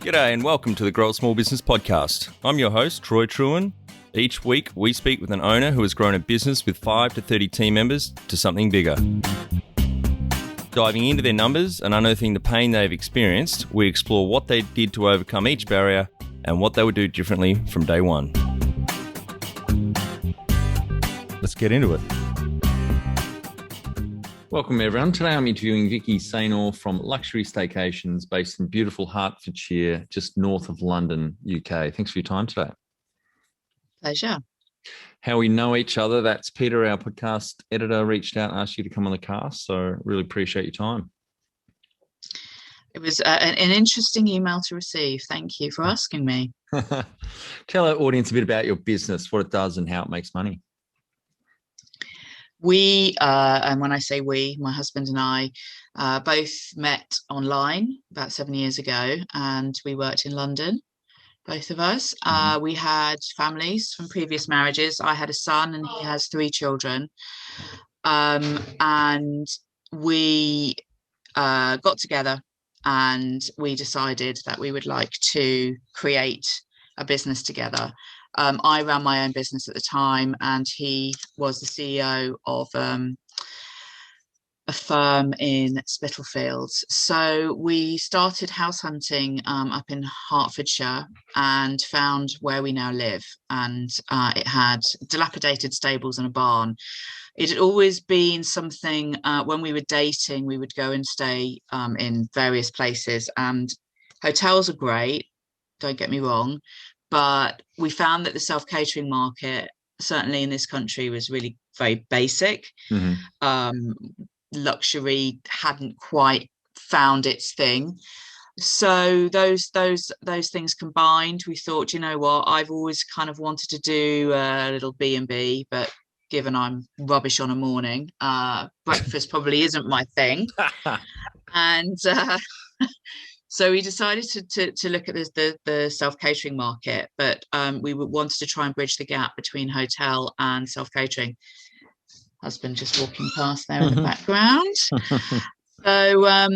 G'day and welcome to the Grow a Small Business Podcast. I'm your host, Troy Truen. Each week, we speak with an owner who has grown a business with 5 to 30 team members to something bigger. Diving into their numbers and unearthing the pain they've experienced, we explore what they did to overcome each barrier and what they would do differently from day one. Let's get into it. Welcome everyone. Today I'm interviewing Vicky Stothard from Luxury Staycations based in beautiful Hertfordshire, just north of London, UK. Thanks for your time today. Pleasure. How we know each other, that's Peter, our podcast editor, reached out and asked you to come on the cast, so really appreciate your time. It was an interesting email to receive. Thank you for asking me. Tell our audience a bit about your business, what it does and how it makes money. We, and when I say we, my husband and I both met online about 7 years ago, and we worked in London, both of us. We had families from previous marriages. I had a son and he has 3 children. And we got together and we decided that we would like to create a business together. I ran my own business at the time, and he was the CEO of a firm in Spitalfields. So we started house hunting up in Hertfordshire and found where we now live. And it had dilapidated stables and a barn. It had always been something, when we were dating, we would go and stay in various places. And hotels are great, don't get me wrong. But we found that the self-catering market, certainly in this country, was really very basic. Luxury hadn't quite found its thing. So those things combined, we thought, you know what, I've always kind of wanted to do a little B&B, but given I'm rubbish on a morning, breakfast probably isn't my thing. And so we decided to look at the self-catering market, but we wanted to try and bridge the gap between hotel and self-catering. Husband just walking past there in the background. So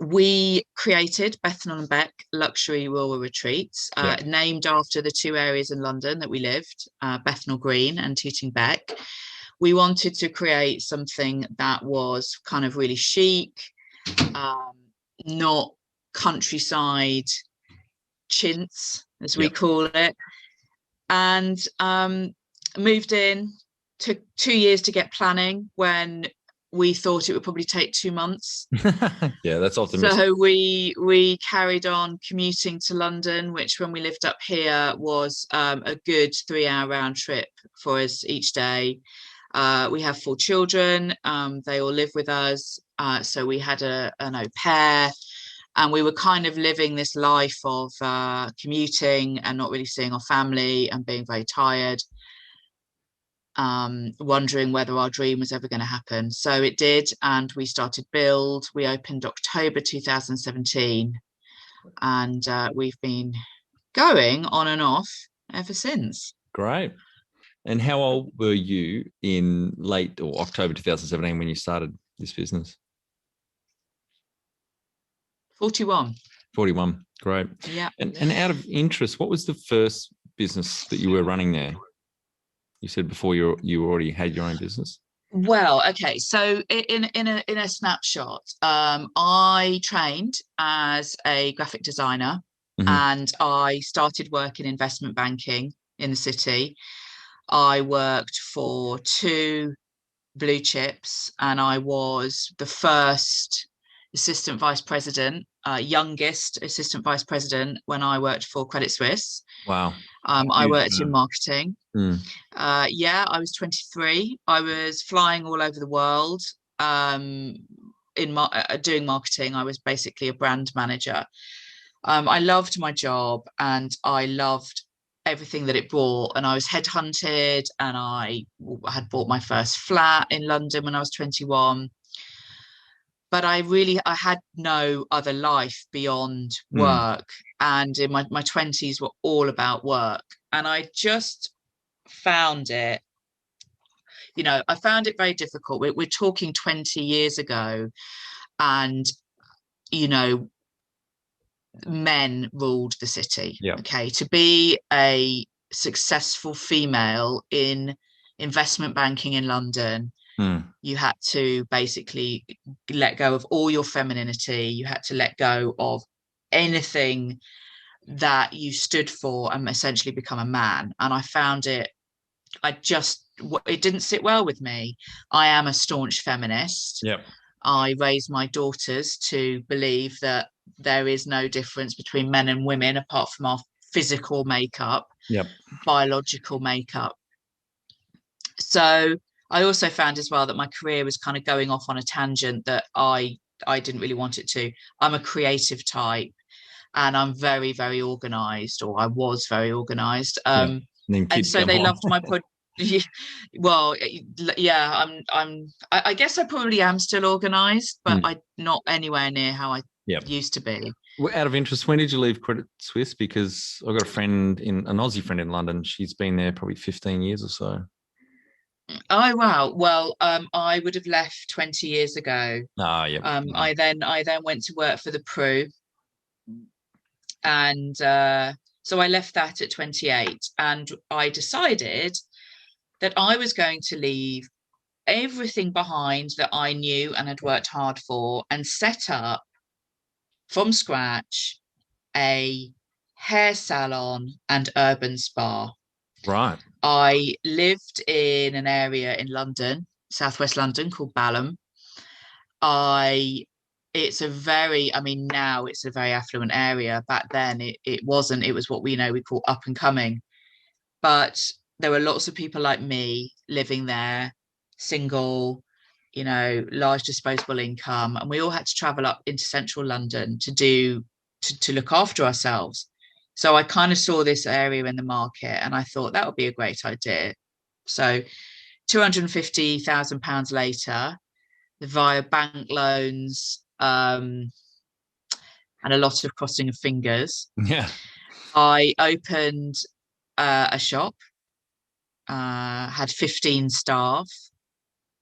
we created Bethnal and Beck Luxury Rural Retreats, named after the 2 areas in London that we lived, Bethnal Green and Tooting Bec. We wanted to create something that was kind of really chic, not countryside chintz, as we call it, and moved in. Took 2 years to get planning when we thought it would probably take 2 months. Yeah, that's optimistic. So we carried on commuting to London, which when we lived up here was a good 3-hour round trip for us each day. We have 4 children. They all live with us. So we had an au pair, and we were kind of living this life of commuting and not really seeing our family and being very tired, wondering whether our dream was ever going to happen. So it did, and we started build. We opened October 2017, and we've been going on and off ever since. Great. And how old were you in late or October 2017 when you started this business? 41. 41. Great. Yeah. And out of interest, what was the first business that you were running there? You said before you already had your own business. Well, okay. So in a snapshot, I trained as a graphic designer, and I started work in investment banking in the city. I worked for 2 blue chips, and I was the first assistant vice president, youngest assistant vice president when I worked for Credit Suisse. Wow. I worked in marketing. I was 23. I was flying all over the world doing marketing. I was basically a brand manager. I loved my job and I loved everything that it brought, and I was headhunted, and I had bought my first flat in London when I was 21. But I had no other life beyond work. And in my 20s were all about work. And I just found it, I found it very difficult. We're talking 20 years ago. And, men ruled the city. Yeah. Okay, to be a successful female in investment banking in London, you had to basically let go of all your femininity. You had to let go of anything that you stood for and essentially become a man. And I found it didn't sit well with me. I am a staunch feminist. Yep. I raised my daughters to believe that there is no difference between men and women apart from our physical makeup, biological makeup. So I also found as well that my career was kind of going off on a tangent that I didn't really want it to. I'm a creative type and I'm very, very organized, or I was very organized. And so they loved my well, yeah, I guess I probably am still organized, but I'm not anywhere near how I used to be. Well, out of interest, when did you leave Credit Suisse? Because I've got an Aussie friend in London. She's been there probably 15 years or so. Oh wow! Well, I would have left 20 years ago. I then went to work for the Pru, and so I left that at 28, and I decided that I was going to leave everything behind that I knew and had worked hard for, and set up from scratch a hair salon and urban spa. Right. I lived in an area in London, southwest London, called Balham. It's a very, now it's a very affluent area. Back then it wasn't. It was what we call up and coming. But there were lots of people like me living there, single, large disposable income, and we all had to travel up into central London to look after ourselves. So I kind of saw this area in the market and I thought that would be a great idea. So £250,000 later, via bank loans and a lot of crossing of fingers, I opened a shop, had 15 staff,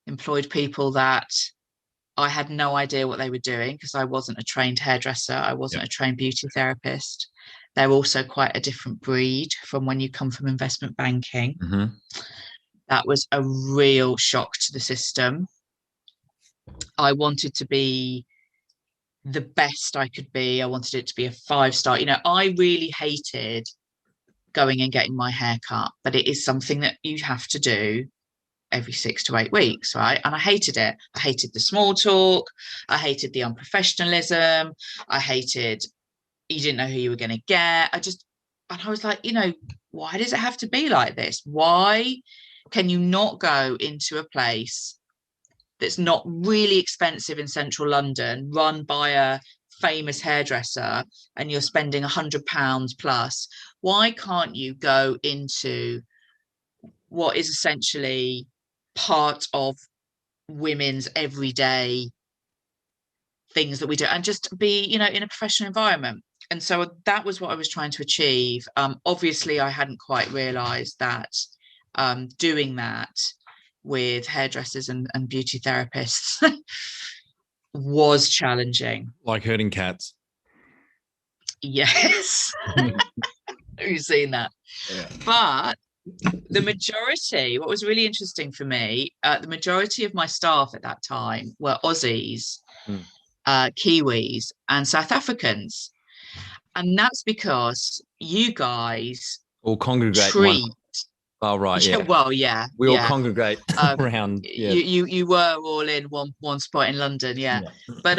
employed people that I had no idea what they were doing because I wasn't a trained hairdresser. I wasn't a trained beauty therapist. They're also quite a different breed from when you come from investment banking. That was a real shock to the system. I wanted to be the best I could be. I wanted it to be a 5-star. I really hated going and getting my hair cut, but it is something that you have to do every 6 to 8 weeks, right? And I hated it. I hated the small talk. I hated the unprofessionalism. I hated you didn't know who you were going to get. I was like, why does it have to be like this? Why can you not go into a place that's not really expensive in central London, run by a famous hairdresser, and you're spending £100 plus? Why can't you go into what is essentially part of women's everyday things that we do and just be, in a professional environment? And so that was what I was trying to achieve. Obviously, I hadn't quite realised that doing that with hairdressers and beauty therapists was challenging. Like herding cats. Yes. You've seen that. Yeah. But the majority, what was really interesting for me, the majority of my staff at that time were Aussies, Kiwis and South Africans. And that's because you guys all congregate. Oh, right. Yeah. Well, yeah. We all congregate around. Yeah. You were all in one spot in London. Yeah. But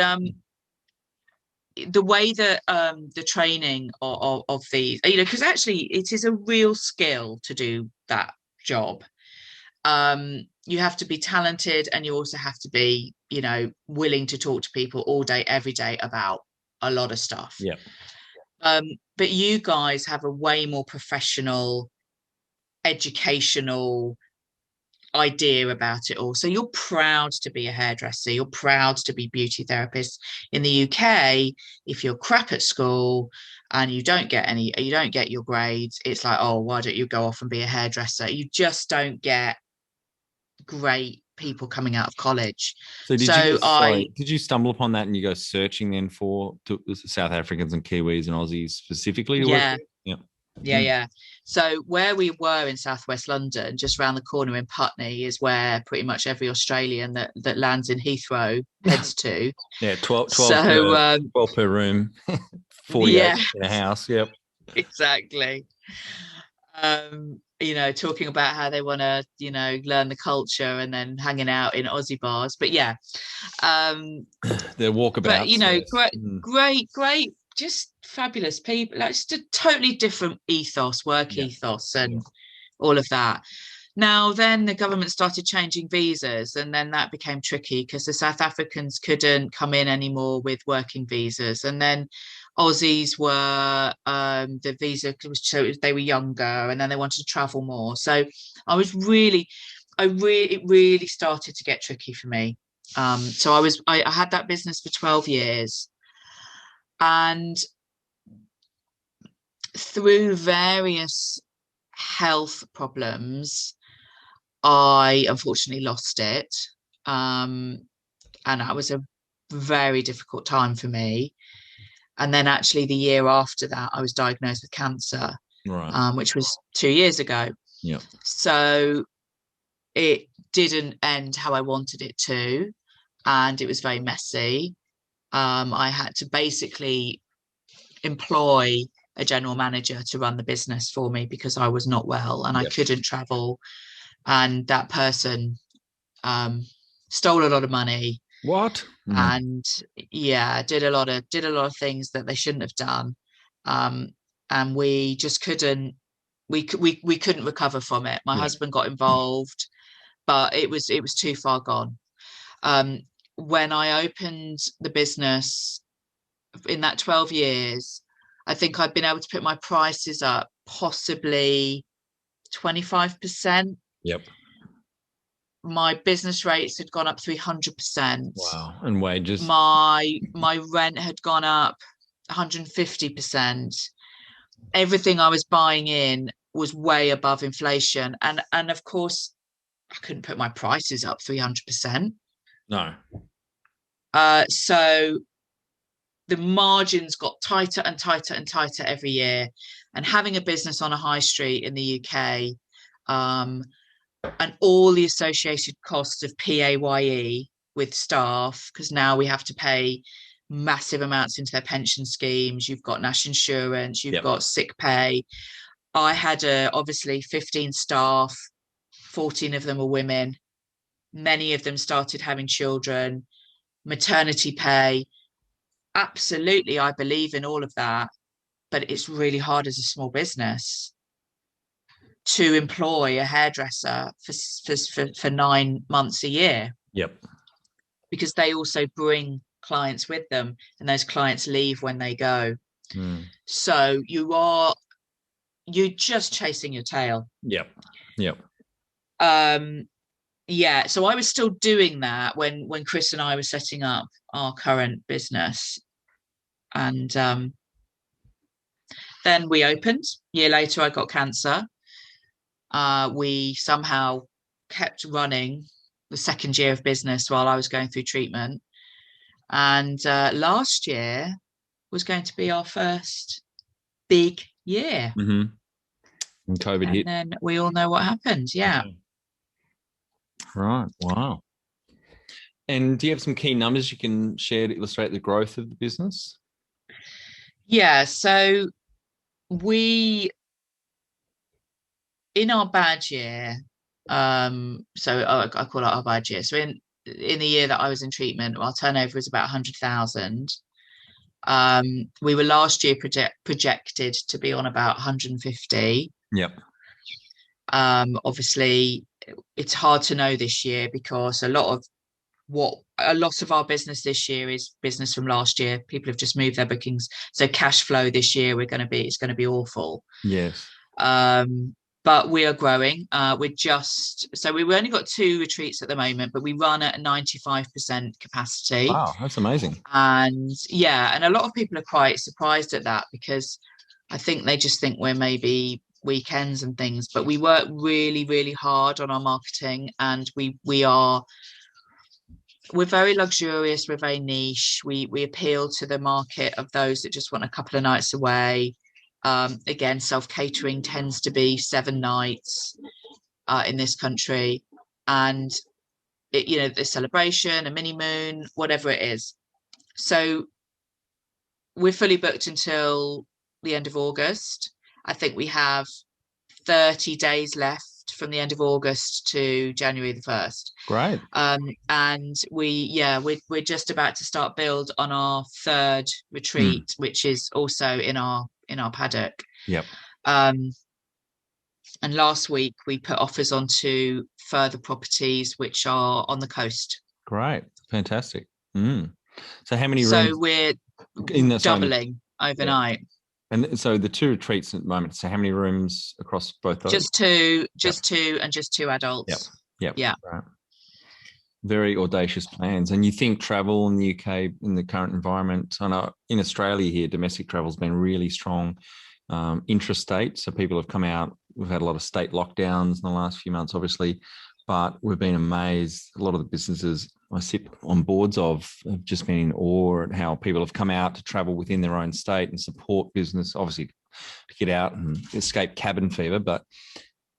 the way that the training of these, because actually it is a real skill to do that job. You have to be talented, and you also have to be, willing to talk to people all day, every day about a lot of stuff. Yeah. But you guys have a way more professional, educational idea about it all. So you're proud to be a hairdresser. You're proud to be beauty therapist. In the UK, if you're crap at school and you don't get your grades, it's like, oh, why don't you go off and be a hairdresser? You just don't get great people coming out of college. So did you stumble upon that and you go searching then for South Africans and Kiwis and Aussies specifically to work with? Yeah. So where we were in southwest London, just around the corner in Putney, is where pretty much every Australian that lands in Heathrow heads to. Yeah, 12 per room, 48 in a house. Yep. Exactly. Talking about how they want to, learn the culture and then hanging out in Aussie bars. But yeah. Their walkabouts. But, great, just fabulous people. Like, just a totally different work ethos and all of that. Now, then the government started changing visas, and then that became tricky because the South Africans couldn't come in anymore with working visas. And then Aussies were, the visa was, so they were younger, and then they wanted to travel more. So it really started to get tricky for me. So I had that business for 12 years. And through various health problems, I unfortunately lost it. And that was a very difficult time for me. And then actually the year after that, I was diagnosed with cancer, which was 2 years ago. Yeah. So it didn't end how I wanted it to. And it was very messy. I had to basically employ a general manager to run the business for me because I was not well and I couldn't travel. And that person stole a lot of money. What? And did a lot of things that they shouldn't have done. And we just couldn't recover from it. My husband got involved, but it was too far gone. When I opened the business in that 12 years, I think I'd been able to put my prices up possibly 25%. Yep. My business rates had gone up 300%. Wow. And wages? My rent had gone up 150%. Everything I was buying in was way above inflation. And of course, I couldn't put my prices up 300%. No. So the margins got tighter and tighter and tighter every year. And having a business on a high street in the UK, and all the associated costs of PAYE with staff, because now we have to pay massive amounts into their pension schemes. You've got national insurance, you've got sick pay. I had obviously 15 staff, 14 of them were women. Many of them started having children, maternity pay. Absolutely, I believe in all of that, but it's really hard as a small business to employ a hairdresser for 9 months a year. Yep. Because they also bring clients with them, and those clients leave when they go. So you're just chasing your tail. Yep. So I was still doing that when Chris and I were setting up our current business. And then we opened. A year later, I got cancer. We somehow kept running the second year of business while I was going through treatment. And last year was going to be our first big year. Mm-hmm. And COVID hit. And then we all know what happened. Yeah. Right. Wow. And do you have some key numbers you can share to illustrate the growth of the business? Yeah. So in our bad year, I call it our bad year. So in the year that I was in treatment, our turnover was about 100,000. We were last year projected to be on about 150. Yep. Obviously, it's hard to know this year because a lot of our business this year is business from last year. People have just moved their bookings, so cash flow this year it's going to be awful. Yes. But we are growing. We've only got 2 retreats at the moment, but we run at a 95% capacity. Wow, that's amazing. And a lot of people are quite surprised at that because I think they just think we're maybe weekends and things, but we work really, really hard on our marketing, and we're very luxurious, we're very niche. We appeal to the market of those that just want a couple of nights away. Again, self-catering tends to be 7 nights in this country, and the celebration, a mini moon, whatever it is. So we're fully booked until the end of August. I think we have 30 days left from the end of August to January the 1st. Great. And we're just about to start build on our 3rd retreat, which is also in our paddock. Yep. And last week we put offers onto further properties which are on the coast. Great. Fantastic. So how many rooms? So we're doubling overnight. Yeah. And so the 2 retreats at the moment, so how many rooms across both those? Just two, and just 2 adults. Yep. Yeah. Right. Very audacious plans. And you think travel in the UK in the current environment, I know in Australia here, domestic travel has been really strong, intrastate. So people have come out. We've had a lot of state lockdowns in the last few months, obviously, but we've been amazed. A lot of the businesses I sit on boards of have just been in awe at how people have come out to travel within their own state and support business, obviously to get out and escape cabin fever. But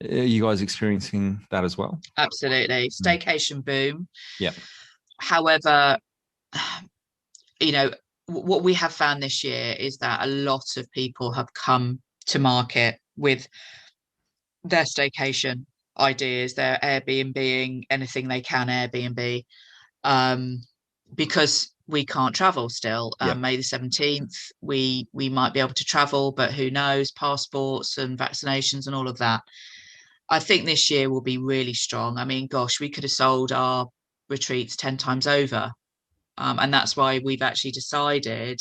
are you guys experiencing that as well? Absolutely. Staycation boom. Yeah. However, what we have found this year is that a lot of people have come to market with their staycation ideas, their Airbnb-ing anything they can Airbnb, because we can't travel still. May the 17th, we might be able to travel, but who knows, passports and vaccinations and all of that. I think this year will be really strong. I mean, gosh, we could have sold our retreats 10 times over. And that's why we've actually decided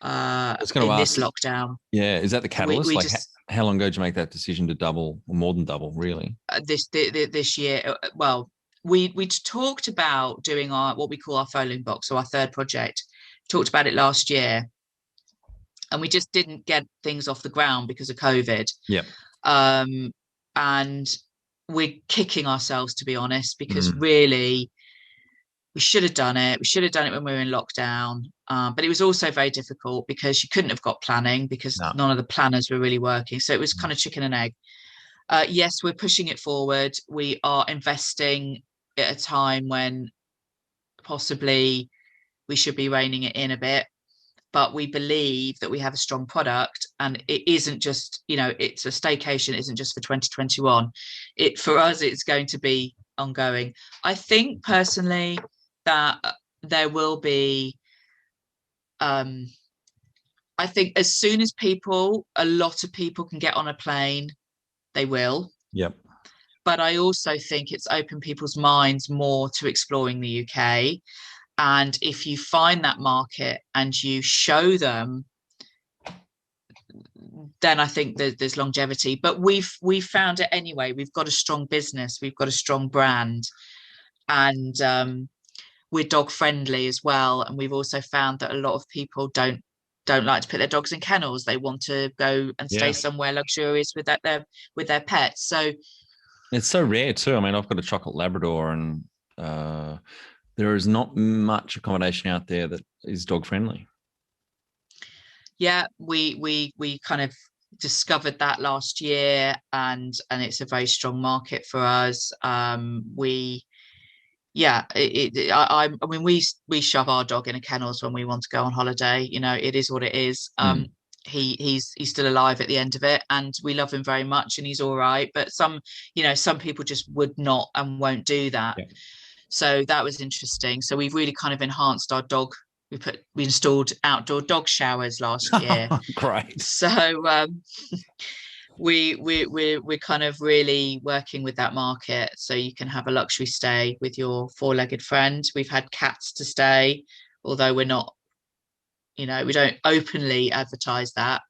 in this lockdown. Yeah, is that the catalyst? How long ago did you make that decision to double, or more than double, really? This year, well, we talked about doing what we call our foaling box, so our 3rd project. Talked about it last year, and we just didn't get things off the ground because of COVID. Yeah. And we're kicking ourselves, to be honest, because really we should have done it. We should have done it when we were in lockdown. But it was also very difficult because you couldn't have got planning because none of the planners were really working. So it was kind of chicken and egg. Yes, we're pushing it forward. We are investing at a time when possibly we should be reining it in a bit. But we believe that we have a strong product, and it isn't just, it's a staycation, isn't just for 2021. For us, it's going to be ongoing. I think personally that there will be, I think as soon as a lot of people can get on a plane, they will. Yep. But I also think it's opened people's minds more to exploring the UK. And if you find that market and you show them, then I think there's longevity. But we've found it anyway. We've got a strong business. We've got a strong brand. And we're dog friendly as well. And we've also found that a lot of people don't like to put their dogs in kennels. They want to go and stay somewhere luxurious with their pets. So it's so rare too. I mean, I've got a chocolate Labrador, and there is not much accommodation out there that is dog friendly. Yeah, we kind of discovered that last year, and it's a very strong market for us. I mean, we shove our dog in a kennels when we want to go on holiday. It is what it is. He's still alive at the end of it, and we love him very much, and he's all right. But some people just would not and won't do that. Yeah. So that was interesting. So we've really kind of enhanced our dog. We installed outdoor dog showers last year. Great. So we're kind of really working with that market. So you can have a luxury stay with your 4-legged friend. We've had cats to stay, although we're not, we don't openly advertise that.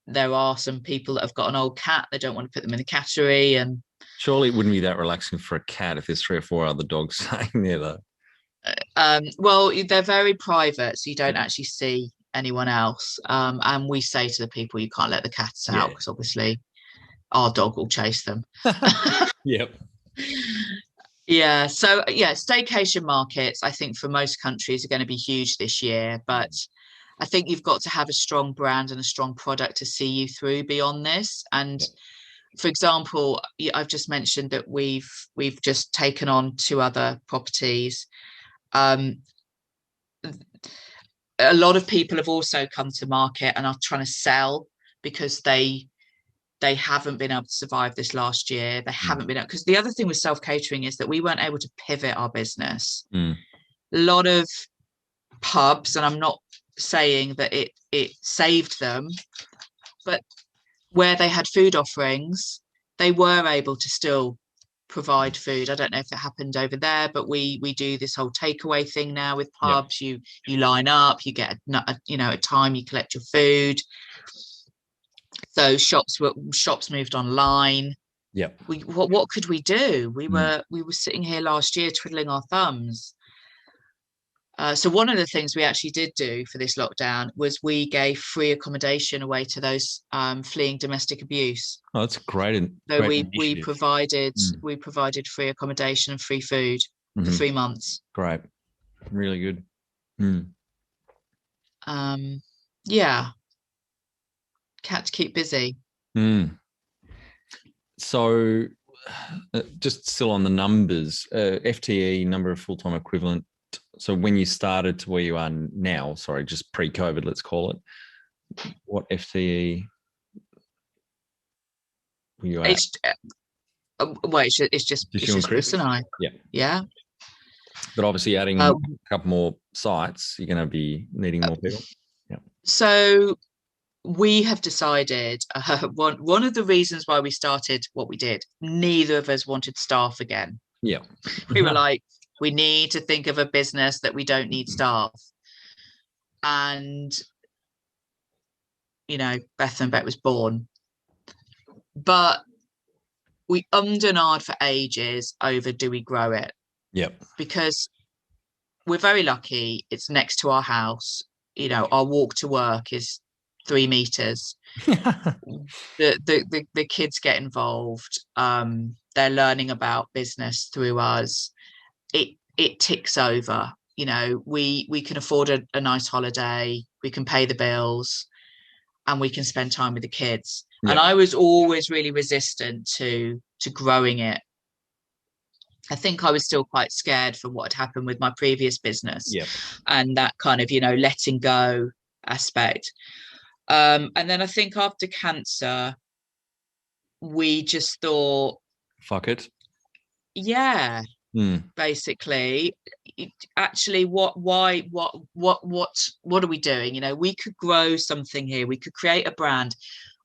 There are some people that have got an old cat. They don't want to put them in the cattery, and surely it wouldn't be that relaxing for a cat if there's 3 or 4 other dogs staying there, though. Well, they're very private, so you don't actually see anyone else. And we say to the people, you can't let the cats out because obviously our dog will chase them. Yep. Yeah. So yeah, staycation markets, I think for most countries are going to be huge this year, but I think you've got to have a strong brand and a strong product to see you through beyond this. And for example, I've just mentioned that we've just taken on 2 other properties. A lot of people have also come to market and are trying to sell because they haven't been able to survive this last year. They haven't been able, because the other thing with self-catering is that we weren't able to pivot our business. A lot of pubs, and I'm not saying that it saved them, but where they had food offerings, they were able to still provide food. I don't know if it happened over there, but we do this whole takeaway thing now with pubs. You line up, you get a time, you collect your food. So shops moved online. What could we do? We were sitting here last year twiddling our thumbs. So one of the things we actually did do for this lockdown was we gave free accommodation away to those fleeing domestic abuse. Oh, that's great. So we provided free accommodation and free food for 3 months. Great, really good. Yeah, had to keep busy. So, just still on the numbers, FTE, number of full-time equivalent. So when you started to where you are now, sorry, just pre-COVID, let's call it, what FTE were you at? It's just Chris and I. Yeah. But obviously adding a couple more sites, you're going to be needing more people. Yeah. So we have decided, one of the reasons why we started what we did, neither of us wanted staff again. Yeah. We were like, we need to think of a business that we don't need staff. And, Beth and Bet was born. But we ummed and ahed for ages over, do we grow it? Yep. Because we're very lucky. It's next to our house. Our walk to work is 3 meters. The kids get involved. They're learning about business through us. It ticks over. We can afford a nice holiday, we can pay the bills, and we can spend time with the kids. And I was always really resistant to growing it. I think I was still quite scared from what had happened with my previous business, and that kind of letting go aspect. And then I think after cancer, we just thought, fuck it. Yeah. Basically, actually, what are we doing? We could grow something here. We could create a brand.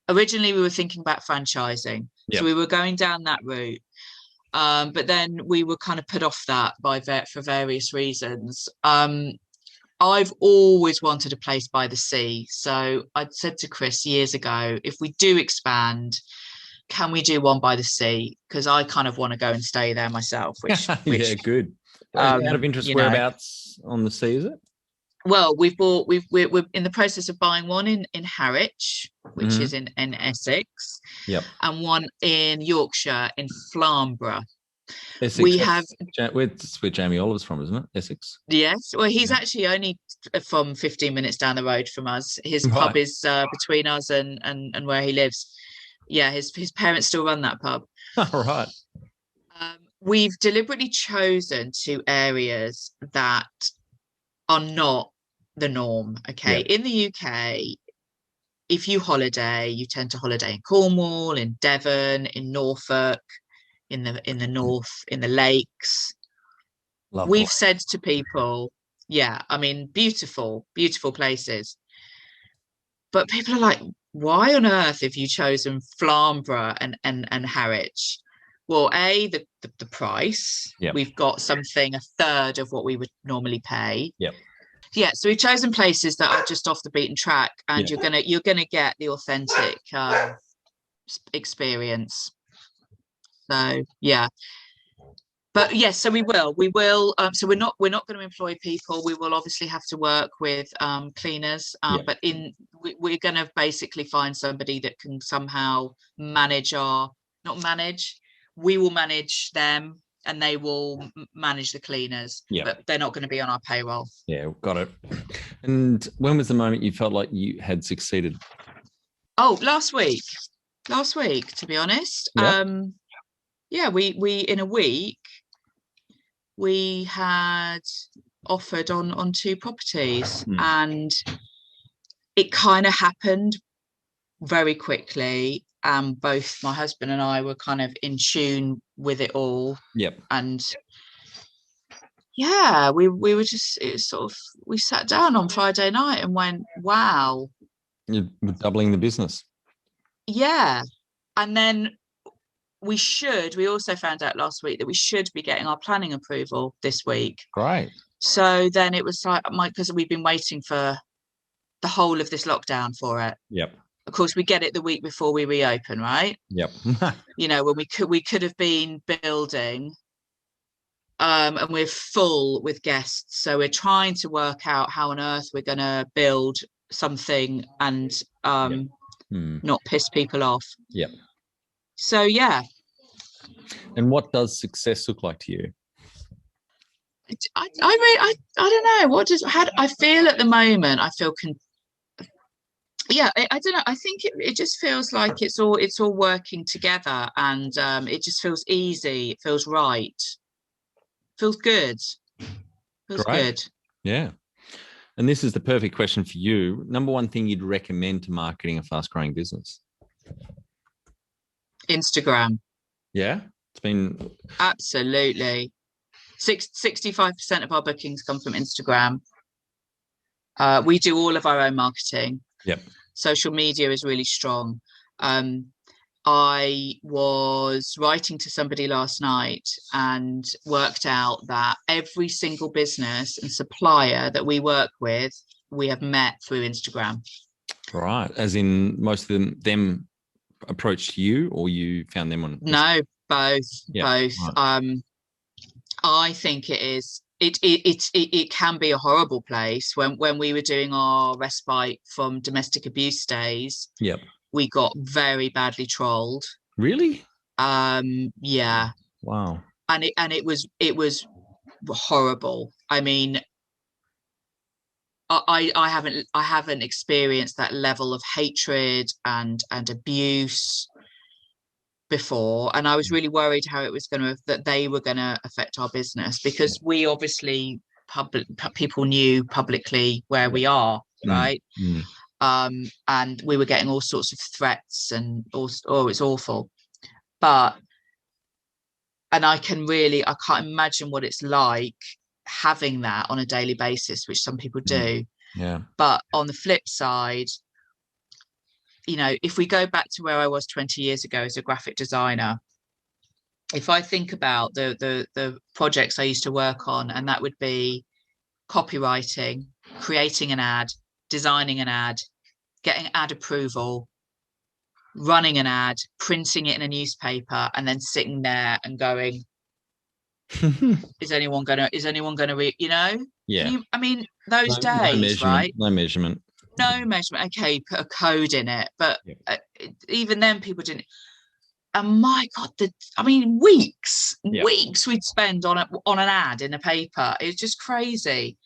Originally, we were thinking about franchising, so we were going down that route. But then we were kind of put off that for various reasons. I've always wanted a place by the sea, so I said to Chris years ago, if we do expand, can we do one by the sea? Because I kind of want to go and stay there myself. Which yeah, good. Out of interest, whereabouts on the sea is it? Well, we're in the process of buying one in Harwich, which is in Essex. Yep. And one in Yorkshire in Flamborough. Essex, we have where Jamie Oliver's from, isn't it? Essex. Yes. Well, he's actually only from 15 minutes down the road from us. His pub is between us and where he lives. Yeah, his parents still run that pub. All right. We've deliberately chosen 2 areas that are not the norm. Okay. In the UK, if you holiday, you tend to holiday in Cornwall, in Devon, in Norfolk, in the north, in the lakes. Lovely. We've said to people, beautiful places. But people are like, why on earth have you chosen Flamborough and Harwich? Well, the price. We've got something a third of what we would normally pay. Yeah, so we've chosen places that are just off the beaten track, and you're gonna get the authentic experience. So yeah, but yes, so we will. So we're not going to employ people. We will obviously have to work with cleaners, but we're going to basically find somebody that can somehow manage we will manage them, and they will manage the cleaners, but they're not going to be on our payroll. Yeah, got it. And when was the moment you felt like you had succeeded? Oh, last week, to be honest. Yeah, we in a week, we had offered on 2 properties, and it kind of happened very quickly. Both my husband and I were kind of in tune with it all. And yeah, we were just, it was sort of, we sat down on Friday night and went, wow. You're doubling the business. Yeah. And then we also found out last week that we should be getting our planning approval this week. Great. So then it was like, because we've been waiting for the whole of this lockdown for it. Of course, we get it the week before we reopen, right? You know, when we could have been building, and we're full with guests. So we're trying to work out how on earth we're going to build something and not piss people off. So, yeah. And what does success look like to you? I don't know. How I feel at the moment? I feel I don't know. I think it just feels like it's all working together, and it just feels easy. It feels right. Feels good. Feels good. Yeah. And this is the perfect question for you. Number one thing you'd recommend to marketing a fast-growing business? Instagram. Yeah, it's been absolutely 65% of our bookings come from Instagram. We do all of our own marketing. Social media is really strong. I was writing to somebody last night and worked out that every single business and supplier that we work with, we have met through Instagram. Right. As in most of them approached you, or you found them on Instagram? No, both. Right. I think it can be a horrible place. When we were doing our respite from domestic abuse days, we got very badly trolled. Really? Yeah. Wow. And it was horrible. I mean, I haven't experienced that level of hatred and abuse before, and I was really worried how it was that they were going to affect our business, because we obviously people knew publicly where we are, right? And we were getting all sorts of threats and it's awful. And I can't imagine what it's like having that on a daily basis, which some people do. But on the flip side, you know, if we go back to where I was 20 years ago as a graphic designer, if I think about the projects I used to work on, and that would be copywriting, creating an ad, designing an ad, getting ad approval, running an ad, printing it in a newspaper, and then sitting there and going, is anyone gonna you know? I mean, those days, right? No measurement. Okay, put a code in it, but even then people didn't. And my God, weeks we'd spend on an ad in a paper. It was just crazy.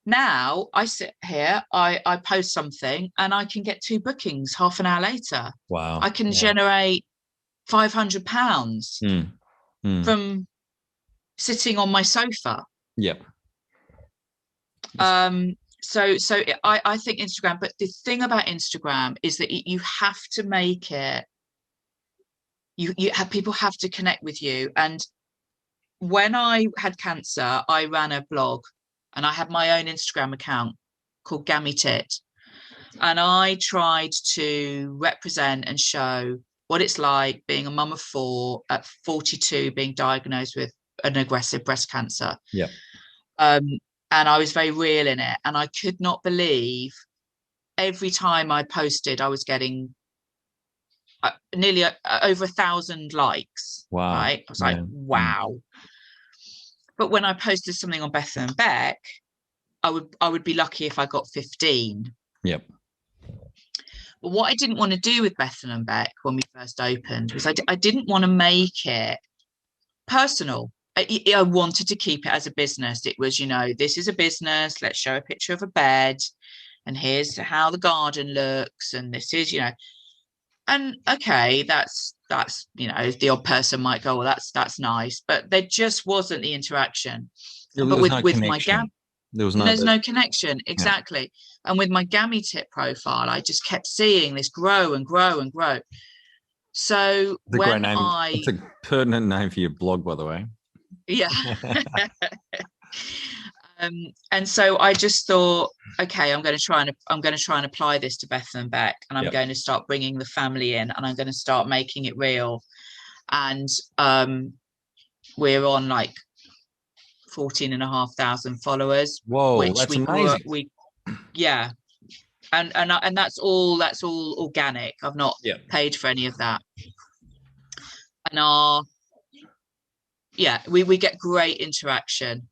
Now I sit here, I post something, and I can get 2 bookings half an hour later. Wow. I can generate £500 from sitting on my sofa. So I think Instagram, but the thing about Instagram is that you have to make it, people have to connect with you. And when I had cancer, I ran a blog, and I had my own Instagram account called Gammy Tit. And I tried to represent and show what it's like being a mum of 4 at 42, being diagnosed with an aggressive breast cancer. And I was very real in it. And I could not believe every time I posted, I was getting nearly over 1,000 likes. Wow. Right? I was like, wow. But when I posted something on Bethnal and Beck, I would be lucky if I got 15. what I didn't want to do with Bethnal and Beck when we first opened was I didn't want to make it personal. I wanted to keep it as a business. It was, this is a business. Let's show a picture of a bed, and here's how the garden looks, and this is, and okay, that's the odd person might go, well, that's nice, but there just wasn't the interaction. But with my there's no connection, exactly. Yeah. And with my Gammy Tip profile, I just kept seeing this grow and grow and grow. So it's a pertinent name for your blog, by the way. Yeah. And so I just thought, okay, I'm going to try and apply this to Bethnal and Beck, and I'm going to start bringing the family in, and I'm going to start making it real. And we're on like 14,500 followers. Whoa, which that's amazing. And that's all organic. I've not paid for any of that. And we get great interaction.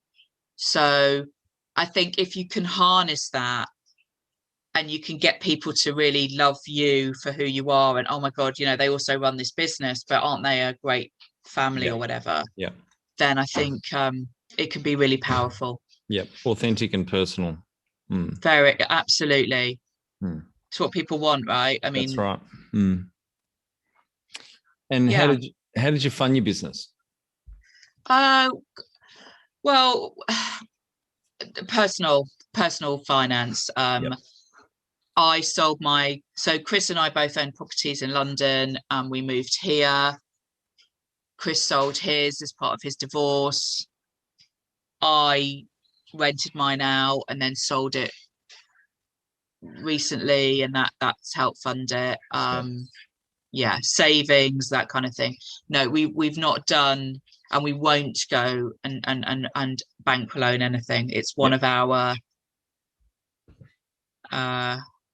So I think if you can harness that, and you can get people to really love you for who you are, and oh my God, they also run this business, but aren't they a great family or whatever? Yeah. Then I think it can be really powerful. Yep. Authentic and personal. Very, absolutely. It's what people want, right? I mean, that's right. And how did you fund your business? Well, personal finance. I sold so Chris and I both own properties in London. We moved here. Chris sold his as part of his divorce. I rented mine out and then sold it recently, and that's helped fund it. Savings, that kind of thing. No, we've not done, and we won't go and bank loan anything. It's one of our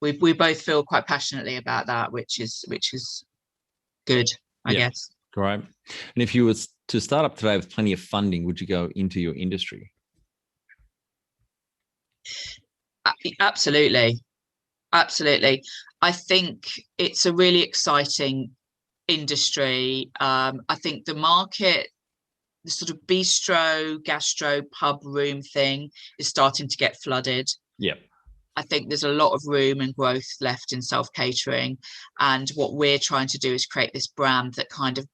we both feel quite passionately about that, which is good, I guess. Great. And if you were to start up today with plenty of funding, would you go into your industry? Absolutely. I think it's a really exciting industry. I think the market, the sort of bistro, gastro, pub room thing is starting to get flooded. Yeah. I think there's a lot of room and growth left in self-catering. And what we're trying to do is create this brand that kind of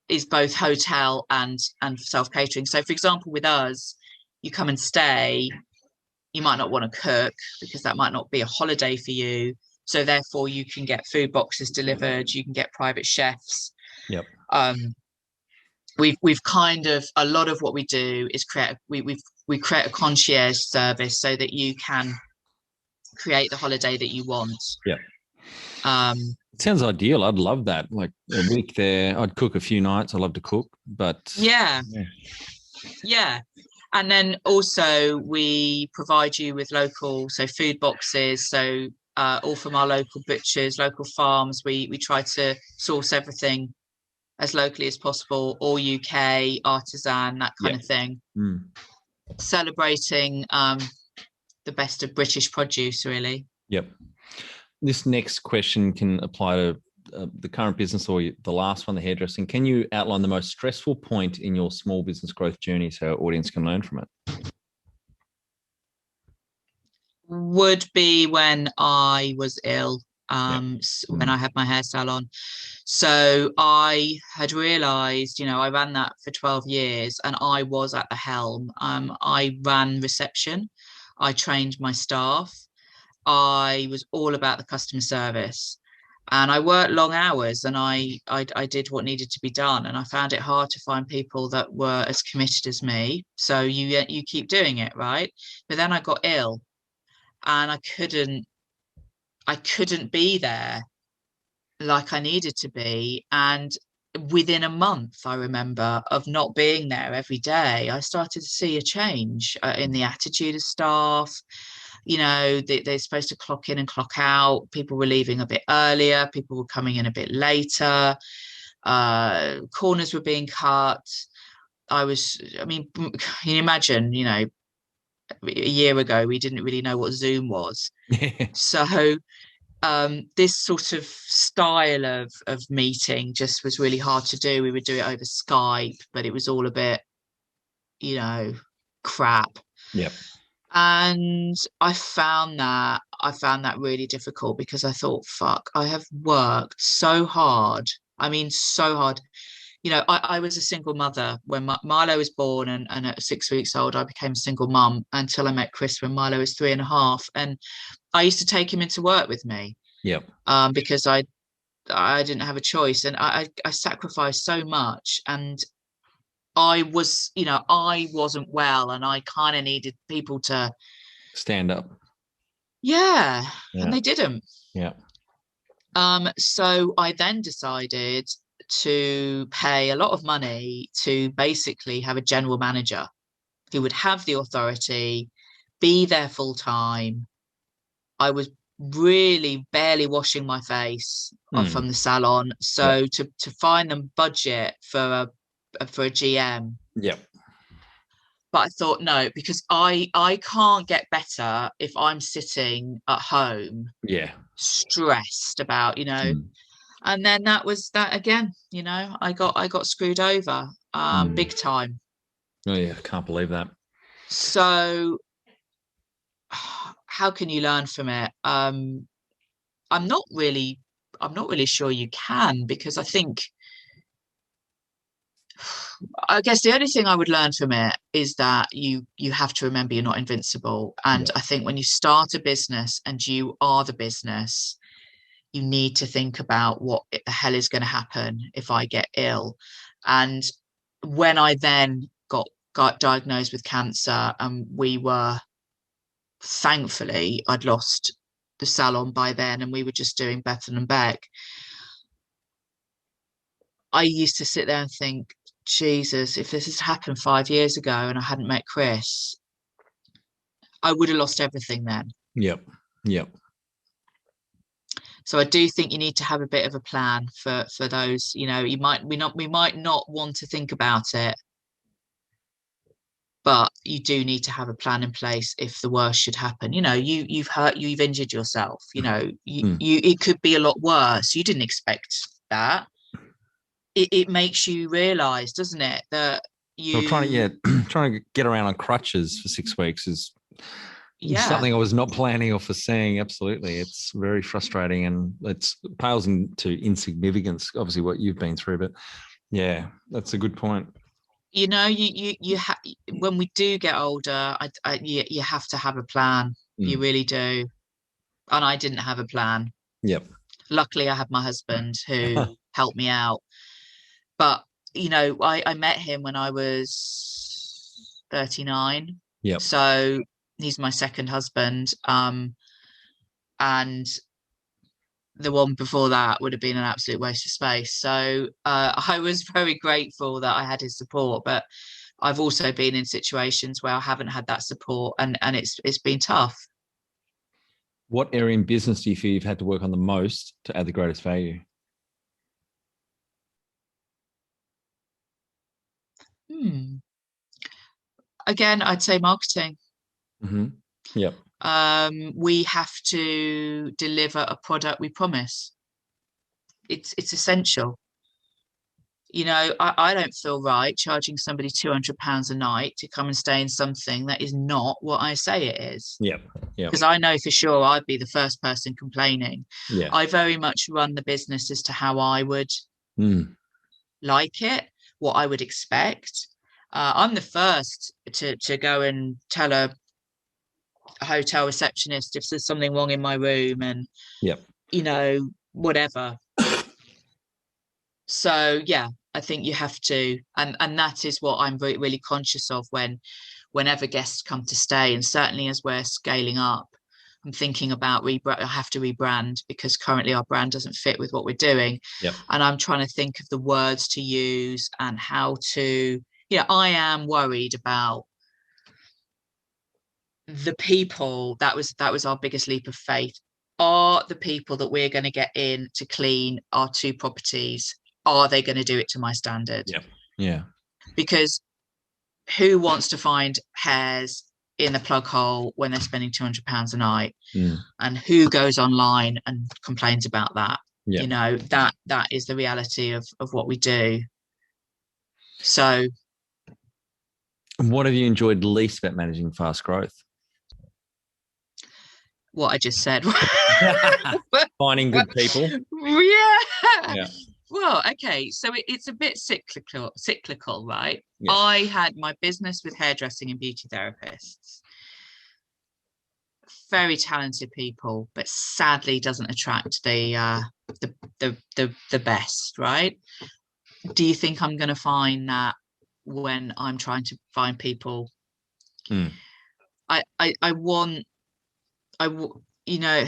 is both hotel and self-catering. So, for example, with us, you come and stay, you might not want to cook because that might not be a holiday for you. So therefore you can get food boxes delivered, you can get private chefs. Yep. We've kind of, a lot of what we do is we create a concierge service so that you can create the holiday that you want. Yeah. It sounds ideal. I'd love that. Like a week there, I'd cook a few nights. I love to cook, but yeah. And then also we provide you with local, so food boxes. So all from our local butchers, local farms. We try to source everything as locally as possible, all UK, artisan, that kind of thing. Celebrating the best of British produce, really. Yep. This next question can apply to the current business or the last one, the hairdressing. Can you outline the most stressful point in your small business growth journey so our audience can learn from it? Would be when I was ill, when I had my hair salon. So I had realised, I ran that for 12 years and I was at the helm. I ran reception. I trained my staff. I was all about the customer service. And I worked long hours and I did what needed to be done. And I found it hard to find people that were as committed as me. So you keep doing it, right? But then I got ill and I couldn't be there like I needed to be. And within a month, I remember, of not being there every day, I started to see a change in the attitude of staff. They're supposed to clock in and clock out. People were leaving a bit earlier. People were coming in a bit later. Corners were being cut. Can you imagine, a year ago, we didn't really know what Zoom was. So this sort of style of meeting just was really hard to do. We would do it over Skype, but it was all a bit, crap. Yep. And I found that really difficult, because I thought, fuck, I have worked so hard. I mean, so hard. I was a single mother when Milo was born, and at 6 weeks old, I became a single mum until I met Chris when Milo was 3.5. And I used to take him into work with me. Yep. Because I didn't have a choice, and I sacrificed so much, and I wasn't well, and I kind of needed people to stand up. Yeah. And they didn't. Yeah. So I then decided to pay a lot of money to basically have a general manager who would have the authority, be there full time. I was really barely washing my face from the salon. So to find them budget for a GM. Yep. But I thought, no, because I can't get better if I'm sitting at home. Yeah. Stressed about, and then that was that again, I got screwed over big time. Oh yeah, I can't believe that. So how can you learn from it? I'm not really sure you can, because I guess the only thing I would learn from it is that you have to remember you're not invincible. And I think when you start a business and you are the business, you need to think about what the hell is going to happen if I get ill. And when I then got diagnosed with cancer, and thankfully, I'd lost the salon by then, and we were just doing Bethnal and Beck. I used to sit there and think, Jesus, if this had happened 5 years ago and I hadn't met Chris, I would have lost everything then. Yep. So I do think you need to have a bit of a plan for those. We might not want to think about it, but you do need to have a plan in place if the worst should happen. You've injured yourself. It could be a lot worse. You didn't expect that. It makes you realise, doesn't it, that trying to get around on crutches for 6 weeks is something I was not planning or foreseeing. Absolutely. It's very frustrating, and it pales into insignificance, obviously, what you've been through. But yeah, that's a good point. When we do get older, you have to have a plan. You really do. And I didn't have a plan. Yep. Luckily, I had my husband who helped me out. But, I met him when I was 39. Yep. So he's my second husband. And the one before that would have been an absolute waste of space. So I was very grateful that I had his support. But I've also been in situations where I haven't had that support, and it's been tough. What area in business do you feel you've had to work on the most to add the greatest value? Again, I'd say marketing. Mm-hmm. Yep. We have to deliver a product we promise. It's essential. I don't feel right charging somebody £200 a night to come and stay in something that is not what I say it is. Yep. Because I know for sure I'd be the first person complaining. Yeah. I very much run the business as to how I would like it, what I would expect. I'm the first to go and tell a hotel receptionist if there's something wrong in my room, and whatever. So yeah, I think you have to, and that is what I'm really conscious of whenever guests come to stay, and certainly as we're scaling up, I'm thinking about I have to rebrand, because currently our brand doesn't fit with what we're doing. Yep. And I'm trying to think of the words to use and how to. I am worried about the people. That was our biggest leap of faith. Are the people that we're going to get in to clean our 2 properties, are they going to do it to my standard? Yep. Yeah. Because who wants to find hairs in the plug hole when they're spending £200 a night. Mm. And who goes online and complains about that? Yeah. You know, that is the reality of what we do. So what have you enjoyed least about managing fast growth? What I just said. Finding good people. Yeah. Well, okay, so it's a bit cyclical, right? Yeah. I had my business with hairdressing and beauty therapists. Very talented people, but sadly doesn't attract the best, right? Do you think I'm going to find that when I'm trying to find people? You know,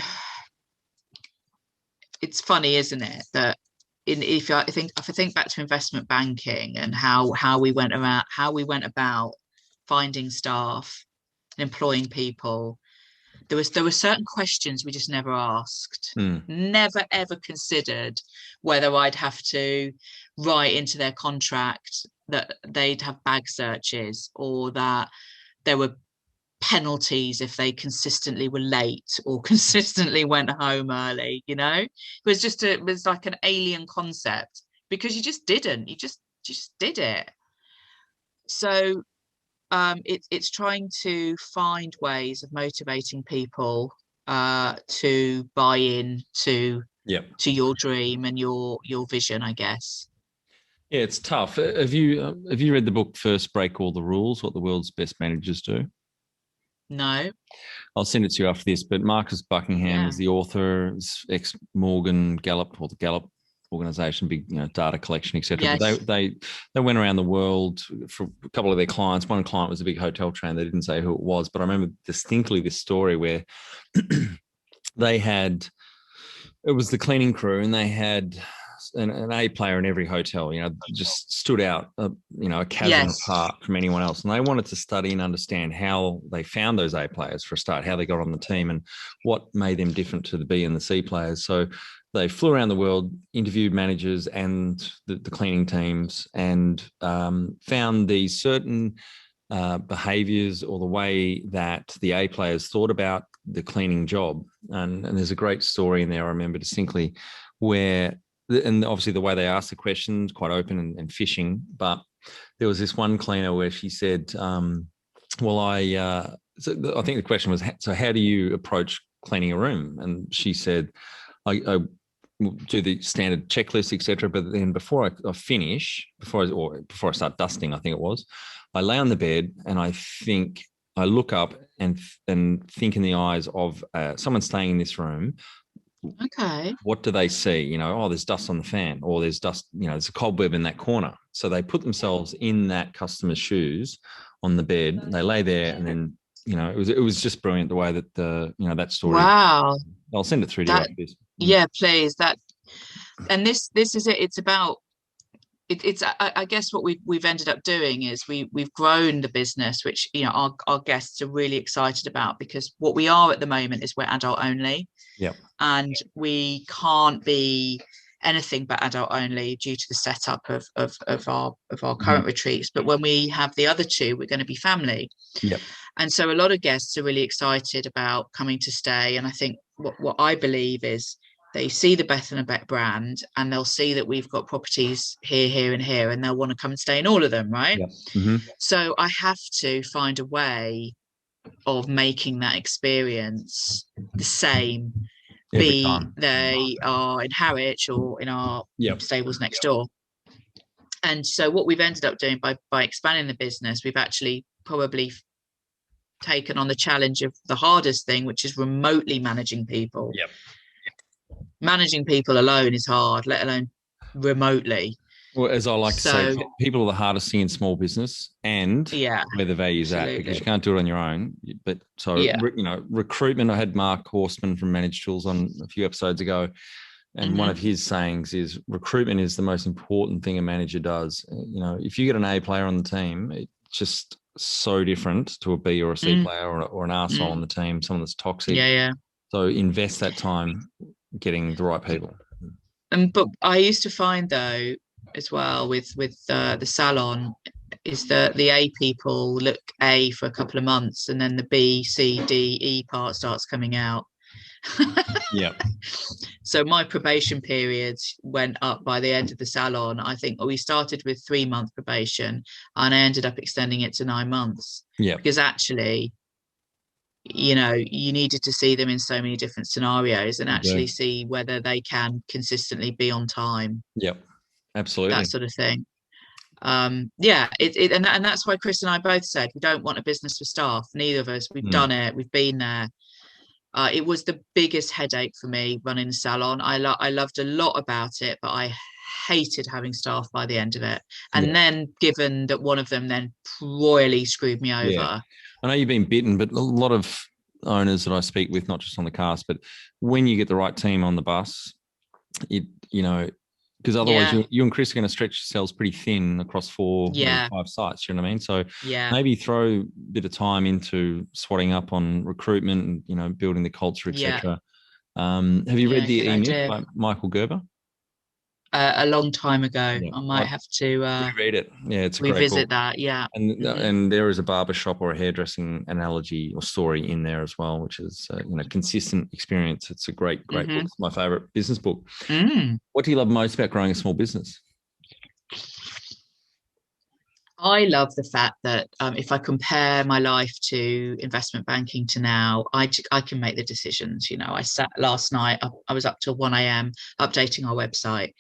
it's funny, isn't it, that if I think back to investment banking and how we went about finding staff and employing people, there were certain questions we just never asked. Never ever considered whether I'd have to write into their contract that they'd have bag searches, or that there were penalties if they consistently were late or consistently went home early. You know, it was like an alien concept, because you just did it. So it's trying to find ways of motivating people to buy in to your dream and your vision, I guess. Yeah, it's tough. Have you read the book First Break All the Rules, What the World's Best Managers Do? No. I'll send it to you after this. But Marcus Buckingham is the author, ex-Morgan Gallup, or the Gallup organization, big data collection, etc. Yes. But they went around the world for a couple of their clients. One client was a big hotel chain. They didn't say who it was, but I remember distinctly this story where it was the cleaning crew, and they had an A player in every hotel, just stood out, a chasm apart from anyone else. And they wanted to study and understand how they found those A players for a start, how they got on the team, and what made them different to the B and the C players. So they flew around the world, interviewed managers and the cleaning teams, and found these certain behaviors, or the way that the A players thought about the cleaning job. And there's a great story in there, I remember distinctly, where, and obviously the way they asked the questions, quite open and fishing, but there was this one cleaner where she said, so I think the question was, so how do you approach cleaning a room? And she said, I do the standard checklist, etc. But then before I start dusting, I think it was, I lay on the bed and I look up and think in the eyes of someone staying in this room. Okay. What do they see? There's dust on the fan, or there's dust, there's a cobweb in that corner. So they put themselves in that customer's shoes on the bed, and they lay there, and then, it was just brilliant the way that that story. Wow. I'll send it through to you after this. Yeah, please. And this is it. It's about it's I guess what we've ended up doing is we've grown the business, which our guests are really excited about, because what we are at the moment is we're adult only. Yeah. And we can't be anything but adult only due to the setup of our current retreats. But when we have the other two, we're going to be family. Yep. And so a lot of guests are really excited about coming to stay. And I think what I believe is they see the Bethnal brand, and they'll see that we've got properties here and here, and they'll want to come and stay in all of them, right? Yep. Mm-hmm. So I have to find a way of making that experience the same, be they are in Harwich or in our stables next door. And so what we've ended up doing by expanding the business, we've actually probably taken on the challenge of the hardest thing, which is remotely managing people. Yep. Managing people alone is hard, let alone remotely. Well, as I like to say, people are the hardest thing in small business, and where the value's at, because you can't do it on your own. But recruitment. I had Mark Horstman from Managed Tools on a few episodes ago, and one of his sayings is recruitment is the most important thing a manager does. If you get an A player on the team, it's just so different to a B or a C player or an arsehole on the team, someone that's toxic. Yeah. So invest that time getting the right people. But I used to find, though, as well with the salon, is that the A people look A for a couple of months, and then the B, C, D, E part starts coming out. Yeah. So my probation period went up by the end of the salon. I think we started with 3-month probation, and I ended up extending it to 9 months. Yeah. Because actually, you know, you needed to see them in so many different scenarios and actually see whether they can consistently be on time. Yep. Absolutely. That sort of thing. And that's why Chris and I both said we don't want a business for staff. Neither of us. We've done it. We've been there. It was the biggest headache for me running a salon. I loved a lot about it, but I hated having staff by the end of it. And then, given that one of them then royally screwed me over. Yeah. I know you've been bitten, but a lot of owners that I speak with, not just on the cast, but when you get the right team on the bus, because otherwise you and Chris are going to stretch yourselves pretty thin across 4 maybe 5 sites, you know what I mean? So maybe throw a bit of time into swatting up on recruitment and, building the culture, etc. Have you read The E-Myth by Michael Gerber? A long time ago. I might have to read it. Yeah, it's a great revisit book. that. Yeah. And there is a barbershop or a hairdressing analogy or story in there as well, which is consistent experience. It's a great book. It's my favorite business book. What do you love most about growing a small business? I love the fact that if I compare my life to investment banking to now, I can make the decisions. I sat last night, I was up till 1 a.m. updating our website.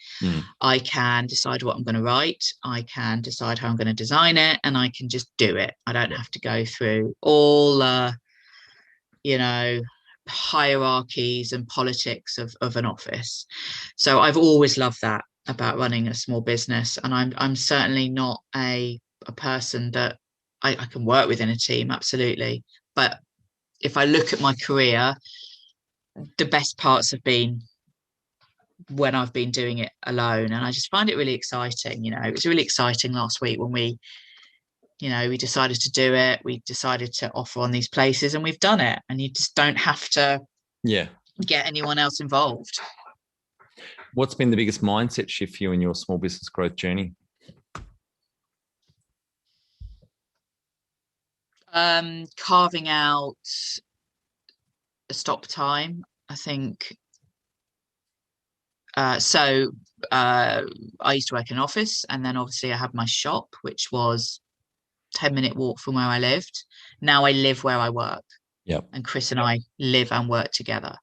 I can decide what I'm going to write. I can decide how I'm going to design it, and I can just do it. I don't have to go through all, hierarchies and politics of an office. So I've always loved that about running a small business. And I'm certainly not a person that I can work within a team, absolutely. But if I look at my career, the best parts have been when I've been doing it alone, and I just find it really exciting. It was really exciting last week when we decided to do it. We decided to offer on these places, and we've done it, and you just don't have to get anyone else involved. What's been the biggest mindset shift for you in your small business growth journey? Carving out a stop time, I think. So I used to work in an office, and then obviously I had my shop, which was 10-minute walk from where I lived. Now I live where I work. Yep. And Chris and I live and work together.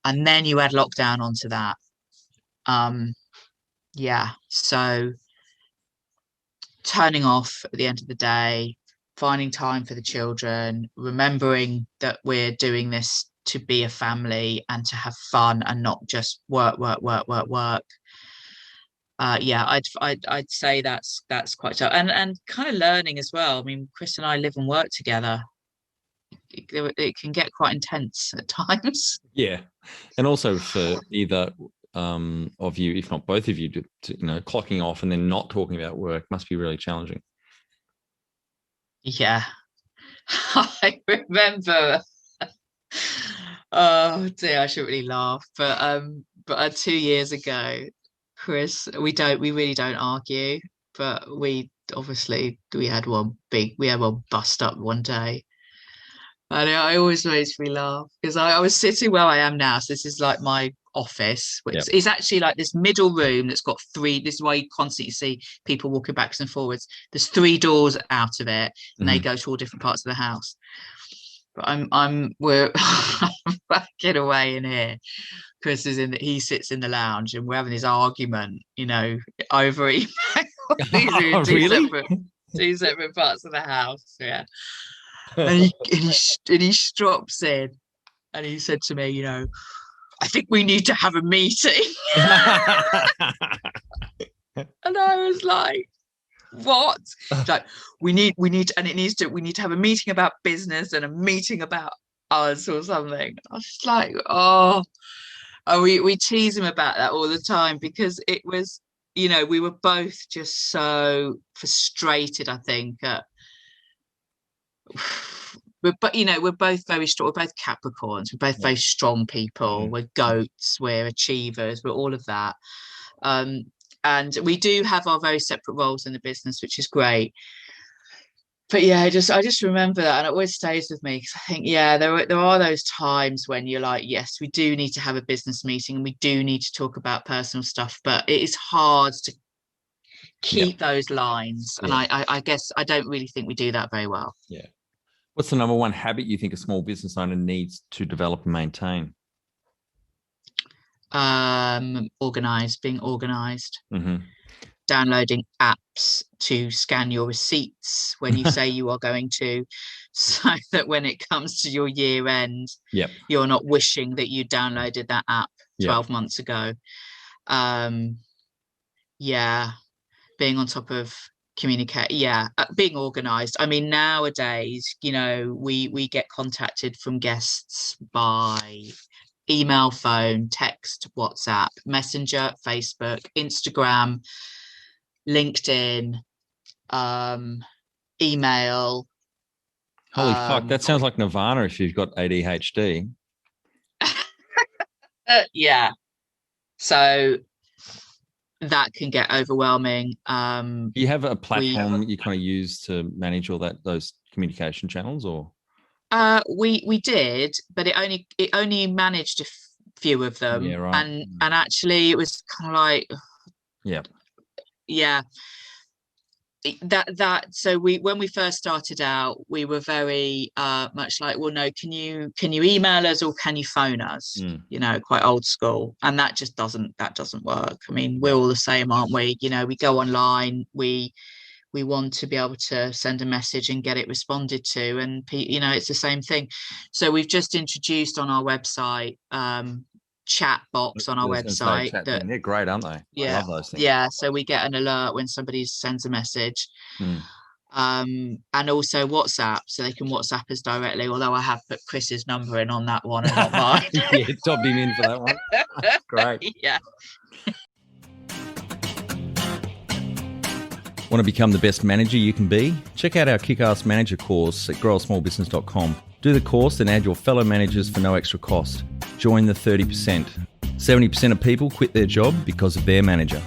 And then you add lockdown onto that. So turning off at the end of the day, finding time for the children, remembering that we're doing this to be a family and to have fun and not just work. I'd say that's quite tough, and kind of learning as well. I mean, Chris and I live and work together. It can get quite intense at times. Yeah, and also for either of you, if not both of you, to clocking off and then not talking about work must be really challenging. Yeah, I remember. Oh dear, I shouldn't really laugh, but 2 years ago, Chris, we really don't argue, but we had one bust up one day, and it always makes me laugh because I was sitting where I am now. So this is like my office, which is actually like this middle room that's got 3. This is why you constantly see people walking backwards and forwards. There's 3 doors out of it, and they go to all different parts of the house. But we're backing away in here. Chris he sits in the lounge, and we're having this argument, over email. Two separate parts of the house. Yeah. And he strops in, and he said to me, I think we need to have a meeting. And I was like, what? Like, we need to have a meeting about business and a meeting about us or something. I was just like, we tease him about that all the time, because it was, we were both just so frustrated, I think. But we're both very strong. We're both Capricorns. We're both very strong people. We're goats. We're achievers. We're all of that. And we do have our very separate roles in the business, which is great. But yeah, I just remember that, and it always stays with me, because I think, yeah, there are those times when you're like, yes, we do need to have a business meeting and we do need to talk about personal stuff, but it is hard to keep those lines. And I guess I don't really think we do that very well. Yeah. What's the number one habit you think a small business owner needs to develop and maintain? Being organized. Mm-hmm. Downloading apps to scan your receipts when you say you are going to, so that when it comes to your year end, you're not wishing that you downloaded that app 12 months ago. Being on top of communicate, being organized. I mean, nowadays, you know, we get contacted from guests by email, phone, text, WhatsApp, Messenger, Facebook, Instagram, LinkedIn, email. Holy fuck, that sounds like Nirvana if you've got ADHD. Yeah. So that can get overwhelming. You have a platform you kind of use to manage all those communication channels, or? We did, but it only managed a few of them. Yeah, right. And actually it was kind of like, so when we first started out, we were very much like, well, no, can you email us or can you phone us? You know, quite old school, and that just doesn't work. I mean, we're all the same, aren't we? You know, we go online, we want to be able to send a message and get it responded to, and you know, it's the same thing. So we've just introduced on our website chat box on our website. They're great, aren't they? Yeah, I love those things. Yeah, so we get an alert when somebody sends a message. And also WhatsApp, so they can WhatsApp us directly, although I have put Chris's number in on that one and not mine. Yeah, topped him in for that one. That's great. Yeah. Want to become the best manager you can be? Check out our Kick-Ass Manager course at growasmallbusiness.com. Do the course and add your fellow managers for no extra cost. Join the 30%. 70% of people quit their job because of their manager.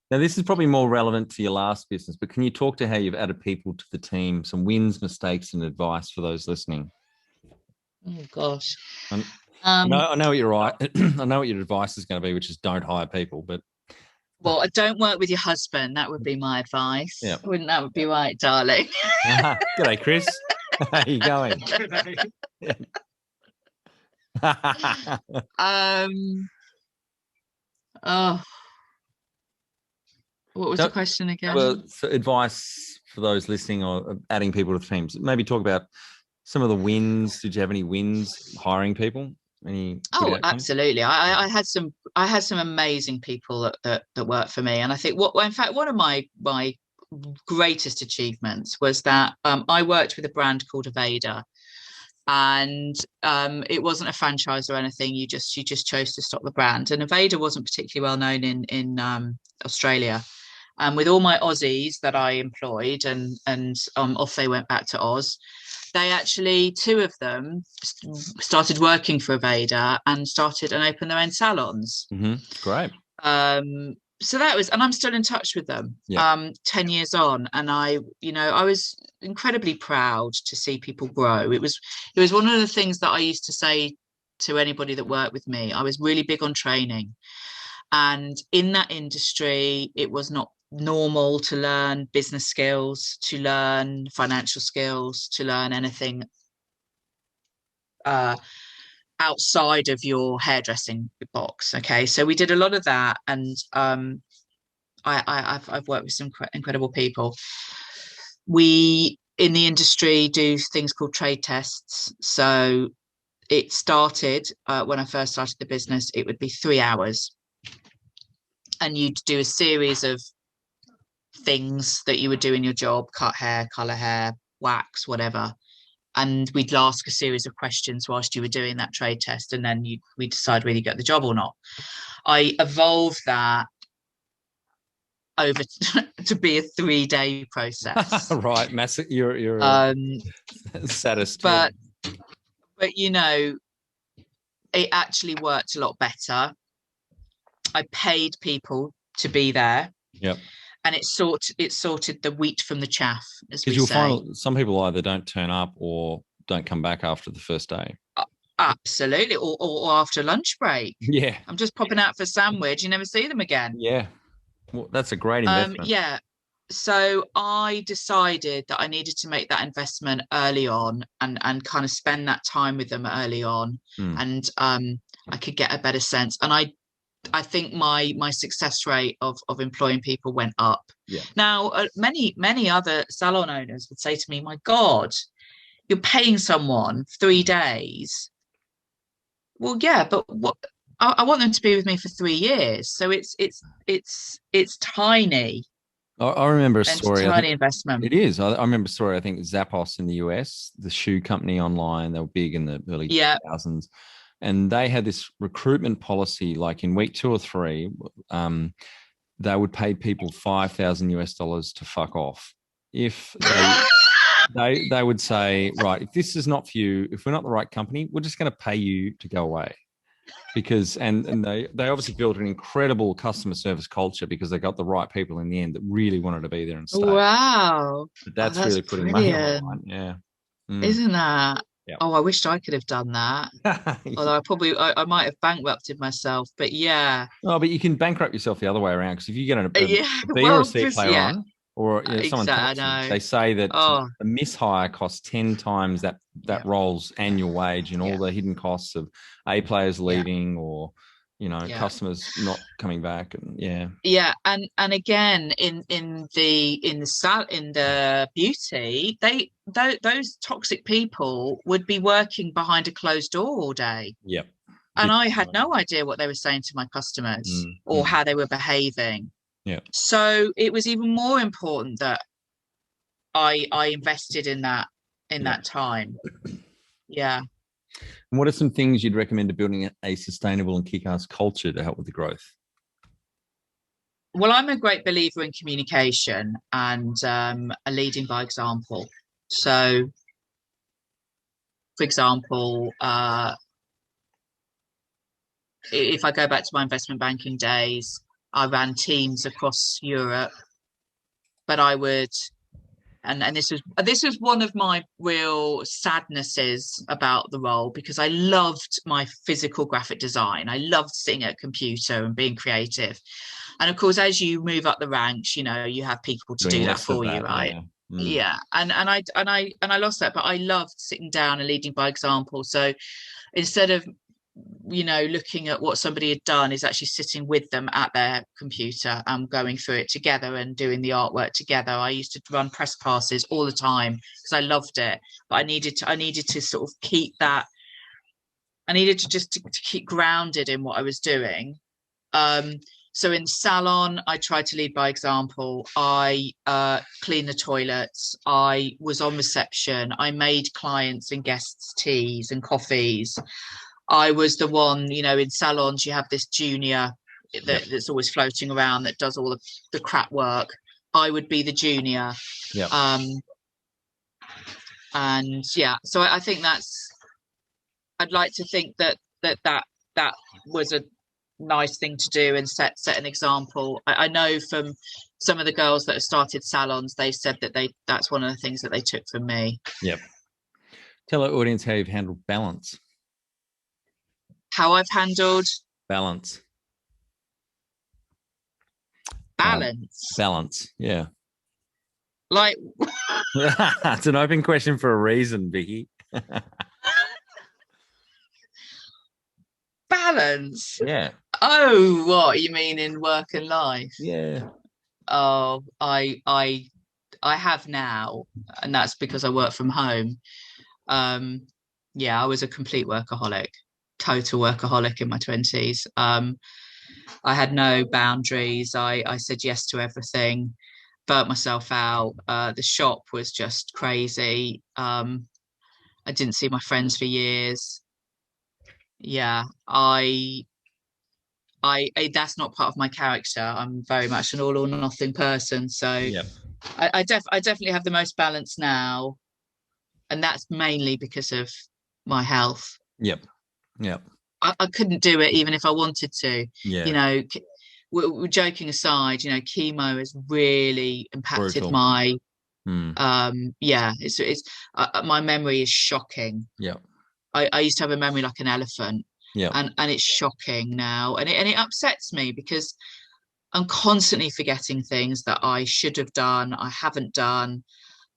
Now, this is probably more relevant to your last business, but can you talk to how you've added people to the team, some wins, mistakes, and advice for those listening? Oh, gosh. I know what you're right. I know what your advice is going to be, which is don't hire people, but... Well, don't work with your husband. That would be my advice. Yeah. Wouldn't that be right, darling? G'day, Chris. How you going? What was the question again? Well, so advice for those listening or adding people to teams. Maybe talk about some of the wins. Did you have any wins hiring people? Any? Oh, absolutely. I had some amazing people that worked for me, and I think in fact one of my greatest achievements was that I worked with a brand called Aveda, and it wasn't a franchise or anything. You just chose to stock the brand, and Aveda wasn't particularly well known in Australia. And with all my Aussies that I employed, and off they went back to Oz. They actually, two of them started working for Aveda and opened their own salons. Great. So that was, and I'm still in touch with them 10 years on. And I was incredibly proud to see people grow. It was one of the things that I used to say to anybody that worked with me. I was really big on training. And in that industry, it was not normal to learn business skills, to learn financial skills, to learn anything outside of your hairdressing box. Okay, so we did a lot of that, and I've worked with some incredible people. We in the industry do things called trade tests. So it started when I first started the business, it would be 3 hours, and you'd do a series of things that you would do in your job: cut hair, color hair, wax, whatever. And we'd ask a series of questions whilst you were doing that trade test, and then we decide whether you get the job or not. I evolved that over to be a 3-day process. Right, massive. You're saddest. But you know, it actually worked a lot better. I paid people to be there. Yep. And it sorted the wheat from the chaff, as we Because you'll say. find some people either don't turn up or don't come back after the first day. Absolutely. Or after lunch break. Yeah. I'm just popping out for a sandwich. You never see them again. Yeah. Well, that's a great investment. Yeah. So I decided that I needed to make that investment early on and kind of spend that time with them early on. And I could get a better sense. And I think my success rate of employing people went up. Yeah. Now, many other salon owners would say to me, "My God, you're paying someone 3 days." Well, yeah, but what I want them to be with me for 3 years, so it's tiny. I remember a It's story. a tiny investment. It is. I remember a story. I think Zappos in the US, the shoe company online, they were big in the early 2000s. And they had this recruitment policy, like in week 2 or 3, they would pay people $5,000 to fuck off. If they would say, right, if this is not for you, if we're not the right company, we're just going to pay you to go away. Because and they obviously built an incredible customer service culture because they got the right people in the end that really wanted to be there and stay. Wow. But that's really putting money on the line. Yeah. Isn't that? Yeah. Oh, I wished I could have done that. Although I might have bankrupted myself, but yeah. Oh, but you can bankrupt yourself the other way around, because if you get a B well, or a C player on, or someone takes them, they say that a mishire costs 10 times that role's annual wage, and all the hidden costs of A players leaving or customers not coming back, and and again in the beauty, those toxic people would be working behind a closed door all day. Yep. And I had no idea what they were saying to my customers or how they were behaving. Yeah. So it was even more important that I invested in that time. Yeah. And what are some things you'd recommend to building a sustainable and kick-ass culture to help with the growth? Well, I'm a great believer in communication and a leading by example. So, for example, if I go back to my investment banking days, I ran teams across Europe, but I would, and this was one of my real sadnesses about the role, because I loved my physical graphic design. I loved sitting at a computer and being creative. And of course, as you move up the ranks, you have people to do that for you, right? Yeah. And I lost that, but I loved sitting down and leading by example. So instead of looking at what somebody had done, is actually sitting with them at their computer and going through it together and doing the artwork together. I used to run press passes all the time because I loved it, but I needed to sort of keep that. I needed to just to keep grounded in what I was doing. So in salon, I tried to lead by example. I cleaned the toilets. I was on reception. I made clients and guests teas and coffees. I was the one, in salons, you have this junior that's always floating around that does all the crap work. I would be the junior. Yeah. So I think I'd like to think that was a nice thing to do and set an example. I know from some of the girls that have started salons, they said that that's one of the things that they took from me. Yep. Tell our audience how you've handled balance. How I've handled balance. Balance, yeah. Like, it's an open question for a reason, Vicky. Balance. Yeah. Oh, what you mean in work and life? Yeah. Oh, I have now, and that's because I work from home. I was a complete workaholic. Total workaholic in my 20s. I had no boundaries. I said yes to everything, burnt myself out. The shop was just crazy. I didn't see my friends for years. Yeah, I that's not part of my character. I'm very much an all or nothing person. So yep. I definitely have the most balance now, and that's mainly because of my health. Yep. I couldn't do it even if I wanted to. Yeah. You know, we're joking aside, you know, chemo has really impacted Brutal. my it's my memory is shocking. Yeah. I used to have a memory like an elephant. Yeah. And it's shocking now, and it upsets me because I'm constantly forgetting things that I should have done, I haven't done.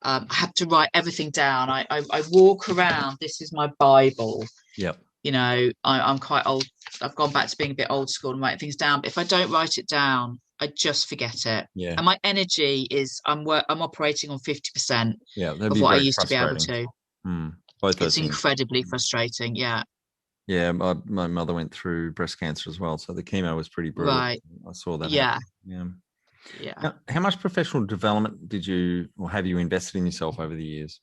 I have to write everything down. I walk around. This is my Bible. Yeah. You know, I'm quite old. I've gone back to being a bit old school and writing things down. But if I don't write it down, I just forget it. Yeah. And my energy is I'm operating on 50% of what I used to be able to. Both those it's things. incredibly frustrating. Yeah. Yeah, my mother went through breast cancer as well, so the chemo was pretty brutal. Right. I saw that. Yeah. Happen. Yeah. Now, how much professional development did you or have you invested in yourself over the years?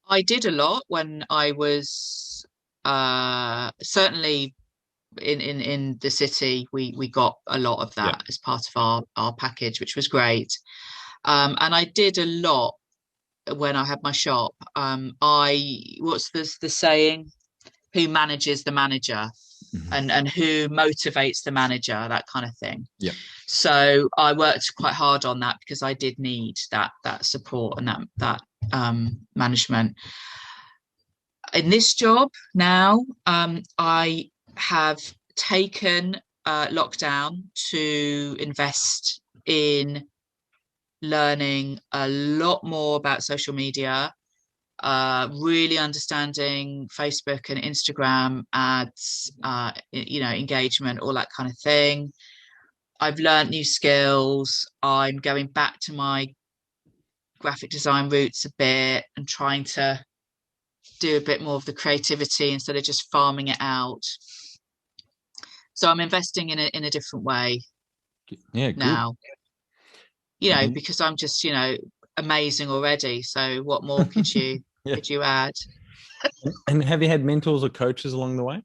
I did a lot when I was certainly in the city. We got a lot of that as part of our package, which was great. And I did a lot when I had my shop. What's the saying? Who manages the manager, and who motivates the manager, that kind of thing. Yeah. So I worked quite hard on that because I did need that support and that management. In this job now, I have taken lockdown to invest in learning a lot more about social media, really understanding Facebook and Instagram ads, engagement, all that kind of thing. I've learned new skills. I'm going back to my graphic design roots a bit and trying to do a bit more of the creativity instead of just farming it out. So I'm investing in a different way now. You know, because I'm just, amazing already. So what more could you could you add? And have you had mentors or coaches along the way?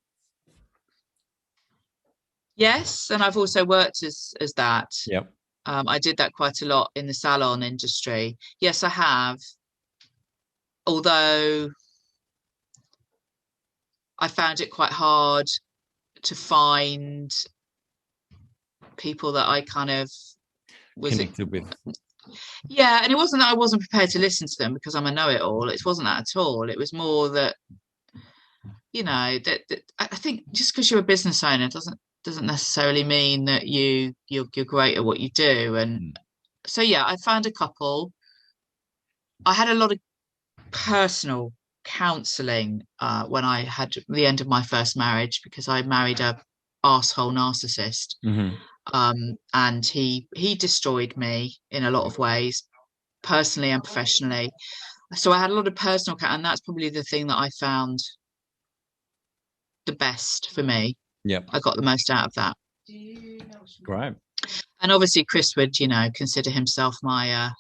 Yes, and I've also worked as that. Yep. I did that quite a lot in the salon industry. Yes, I have. Although I found it quite hard to find people that I kind of was connected with. Yeah, and it wasn't that I wasn't prepared to listen to them because I'm a know-it-all. It wasn't that at all. It was more that, that I think just because you're a business owner doesn't necessarily mean that you're great at what you do. And so I found a couple. I had a lot of personal counselling when I had the end of my first marriage because I married a arsehole narcissist. And he destroyed me in a lot of ways, personally and professionally. So I had a lot of personal and that's probably the thing that I found the best for me. Yep. I got the most out of that. Great. And obviously Chris would, consider himself my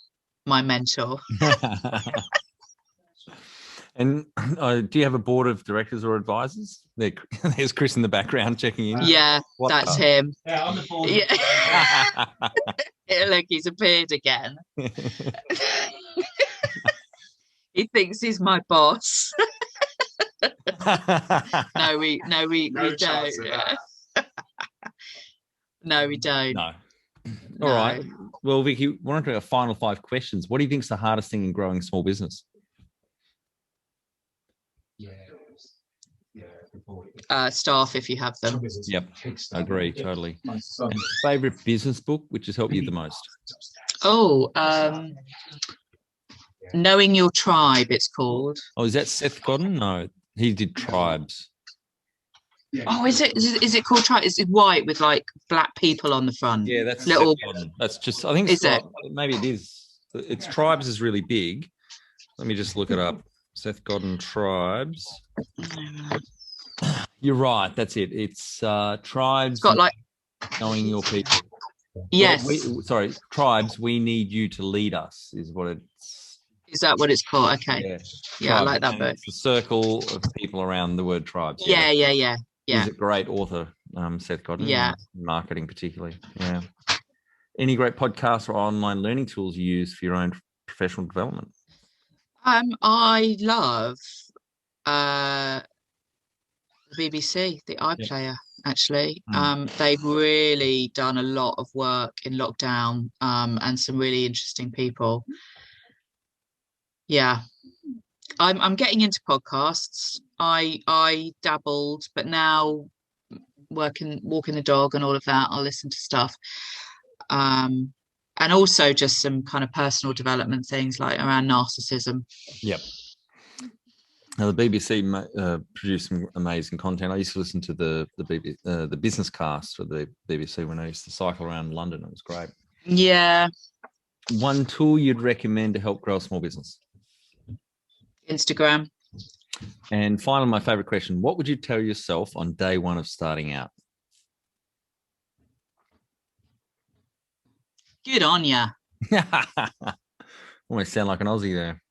mentor. And do you have a board of directors or advisors? There's Chris in the background checking in. Yeah, that's him. Yeah, I'm the board. Yeah. Look, he's appeared again. He thinks he's my boss. No, we don't. No, we don't. No. All right. Well, Vicky, we're on to our final 5 questions. What do you think is the hardest thing in growing a small business? Staff, if you have them. Yep, I agree totally. And favorite business book, which has helped you the most? Knowing Your Tribe, it's called. Oh, is that Seth Godin? No, he did Tribes. Oh, is it called Tribe? Is it white with like black people on the front? Yeah, that's little. Seth Godin. That's just. I think it's maybe it is. It's Tribes is really big. Let me just look it up. Seth Godin Tribes. You're right. That's it. It's Tribes. It's got like knowing your people. Yes. Tribes. We need you to lead us. Is what it's. Is that what it's called? Okay. Yeah, I like that book. It's a circle of people around the word tribes. Yeah. He's a great author, Seth Godin. Yeah. Marketing particularly. Yeah. Any great podcasts or online learning tools you use for your own professional development? I love BBC, the Yeah. iPlayer, actually. They've really done a lot of work in lockdown, and some really interesting people. Yeah. I'm getting into podcasts. I dabbled, but now walking the dog and all of that, I'll listen to stuff. And also just some kind of personal development things like around narcissism. Yep. Now, the BBC produced some amazing content. I used to listen to the business cast for the BBC when I used to cycle around London. It was great. Yeah. One tool you'd recommend to help grow a small business? Instagram. And finally, my favorite question: what would you tell yourself on day one of starting out? Good on ya. Almost sound like an Aussie there.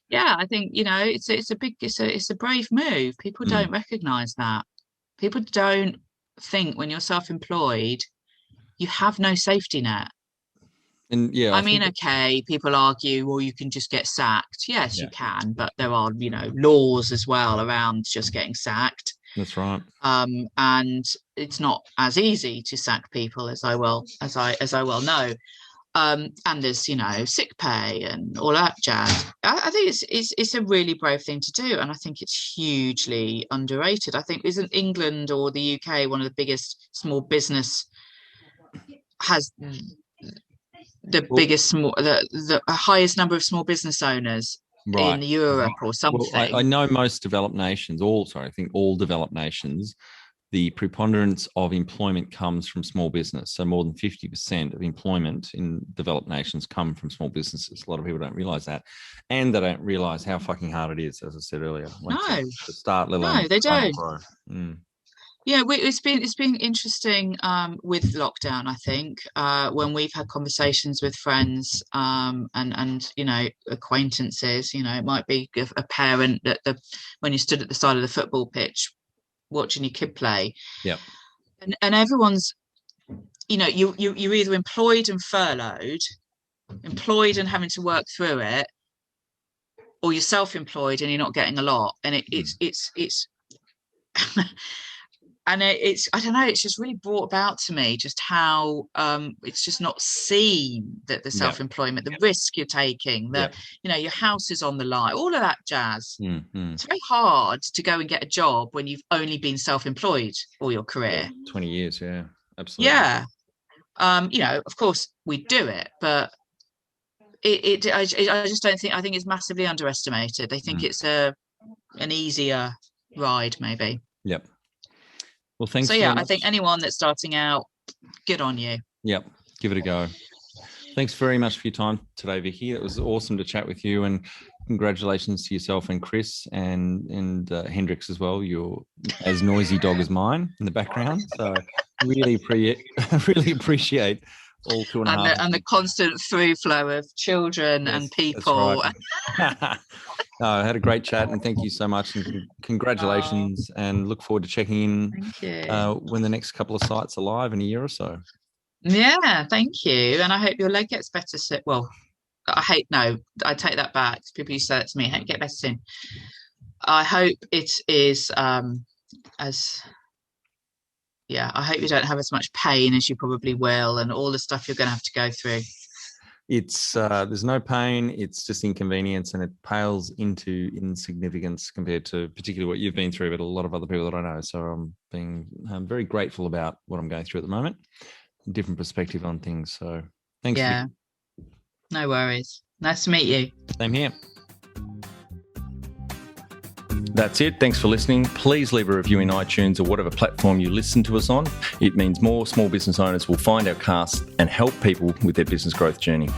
Yeah, I think, it's a brave move. People don't recognize that. People don't think when you're self-employed, you have no safety net. And yeah, I mean, okay, people argue, well, you can just get sacked. Yes, you can, but there are, laws as well around just getting sacked. That's right. And it's not as easy to sack people as I well know. And there's, sick pay and all that jazz. I think it's a really brave thing to do, and I think it's hugely underrated. I think, isn't England or the UK one of the biggest small business, has the highest number of small business owners in Europe or something? Well, I know most developed nations, all developed nations, the preponderance of employment comes from small business. So more than 50% of employment in developed nations come from small businesses. A lot of people don't realize that. And they don't realize how fucking hard it is, as I said earlier. To start, no, they don't. Yeah, it's been interesting with lockdown, I think, when we've had conversations with friends and acquaintances. It might be a parent that when you stood at the side of the football pitch watching your kid play. Yeah. And everyone's, you're either employed and furloughed, employed and having to work through it, or you're self-employed and you're not getting a lot. And it's and it's, I don't know, it's just really brought about to me just how it's just not seen, that the self-employment, the risk you're taking, your house is on the line, all of that jazz. It's very hard to go and get a job when you've only been self-employed all your career. 20 years, yeah, absolutely. Yeah. Of course we do it, but I just don't think, I think it's massively underestimated. They think it's an easier ride, maybe. Yep. Well, thanks. So yeah, I think anyone that's starting out, good on you. Yep, give it a go. Thanks very much for your time today, Vicky. It was awesome to chat with you, and congratulations to yourself and Chris and Hendrix as well. You're as noisy dog as mine in the background. So really appreciate all 2.5 and the constant through flow of children and people. Right. I had a great chat, and thank you so much, and congratulations, and look forward to checking in when the next couple of sites are live in a year or so. Yeah, thank you. And I hope your leg gets better soon. Well, I take that back. People used to say that to me, hey, get better soon. I hope it is I hope you don't have as much pain as you probably will, and all the stuff you're going to have to go through. It's there's no pain, it's just inconvenience, and it pales into insignificance compared to particularly what you've been through, but a lot of other people that I know. So I'm very grateful about what I'm going through at the moment. Different perspective on things. So thanks. Yeah. No worries. Nice to meet you. Same here. That's it. Thanks for listening. Please leave a review in iTunes or whatever platform you listen to us on. It means more small business owners will find our cast and help people with their business growth journey.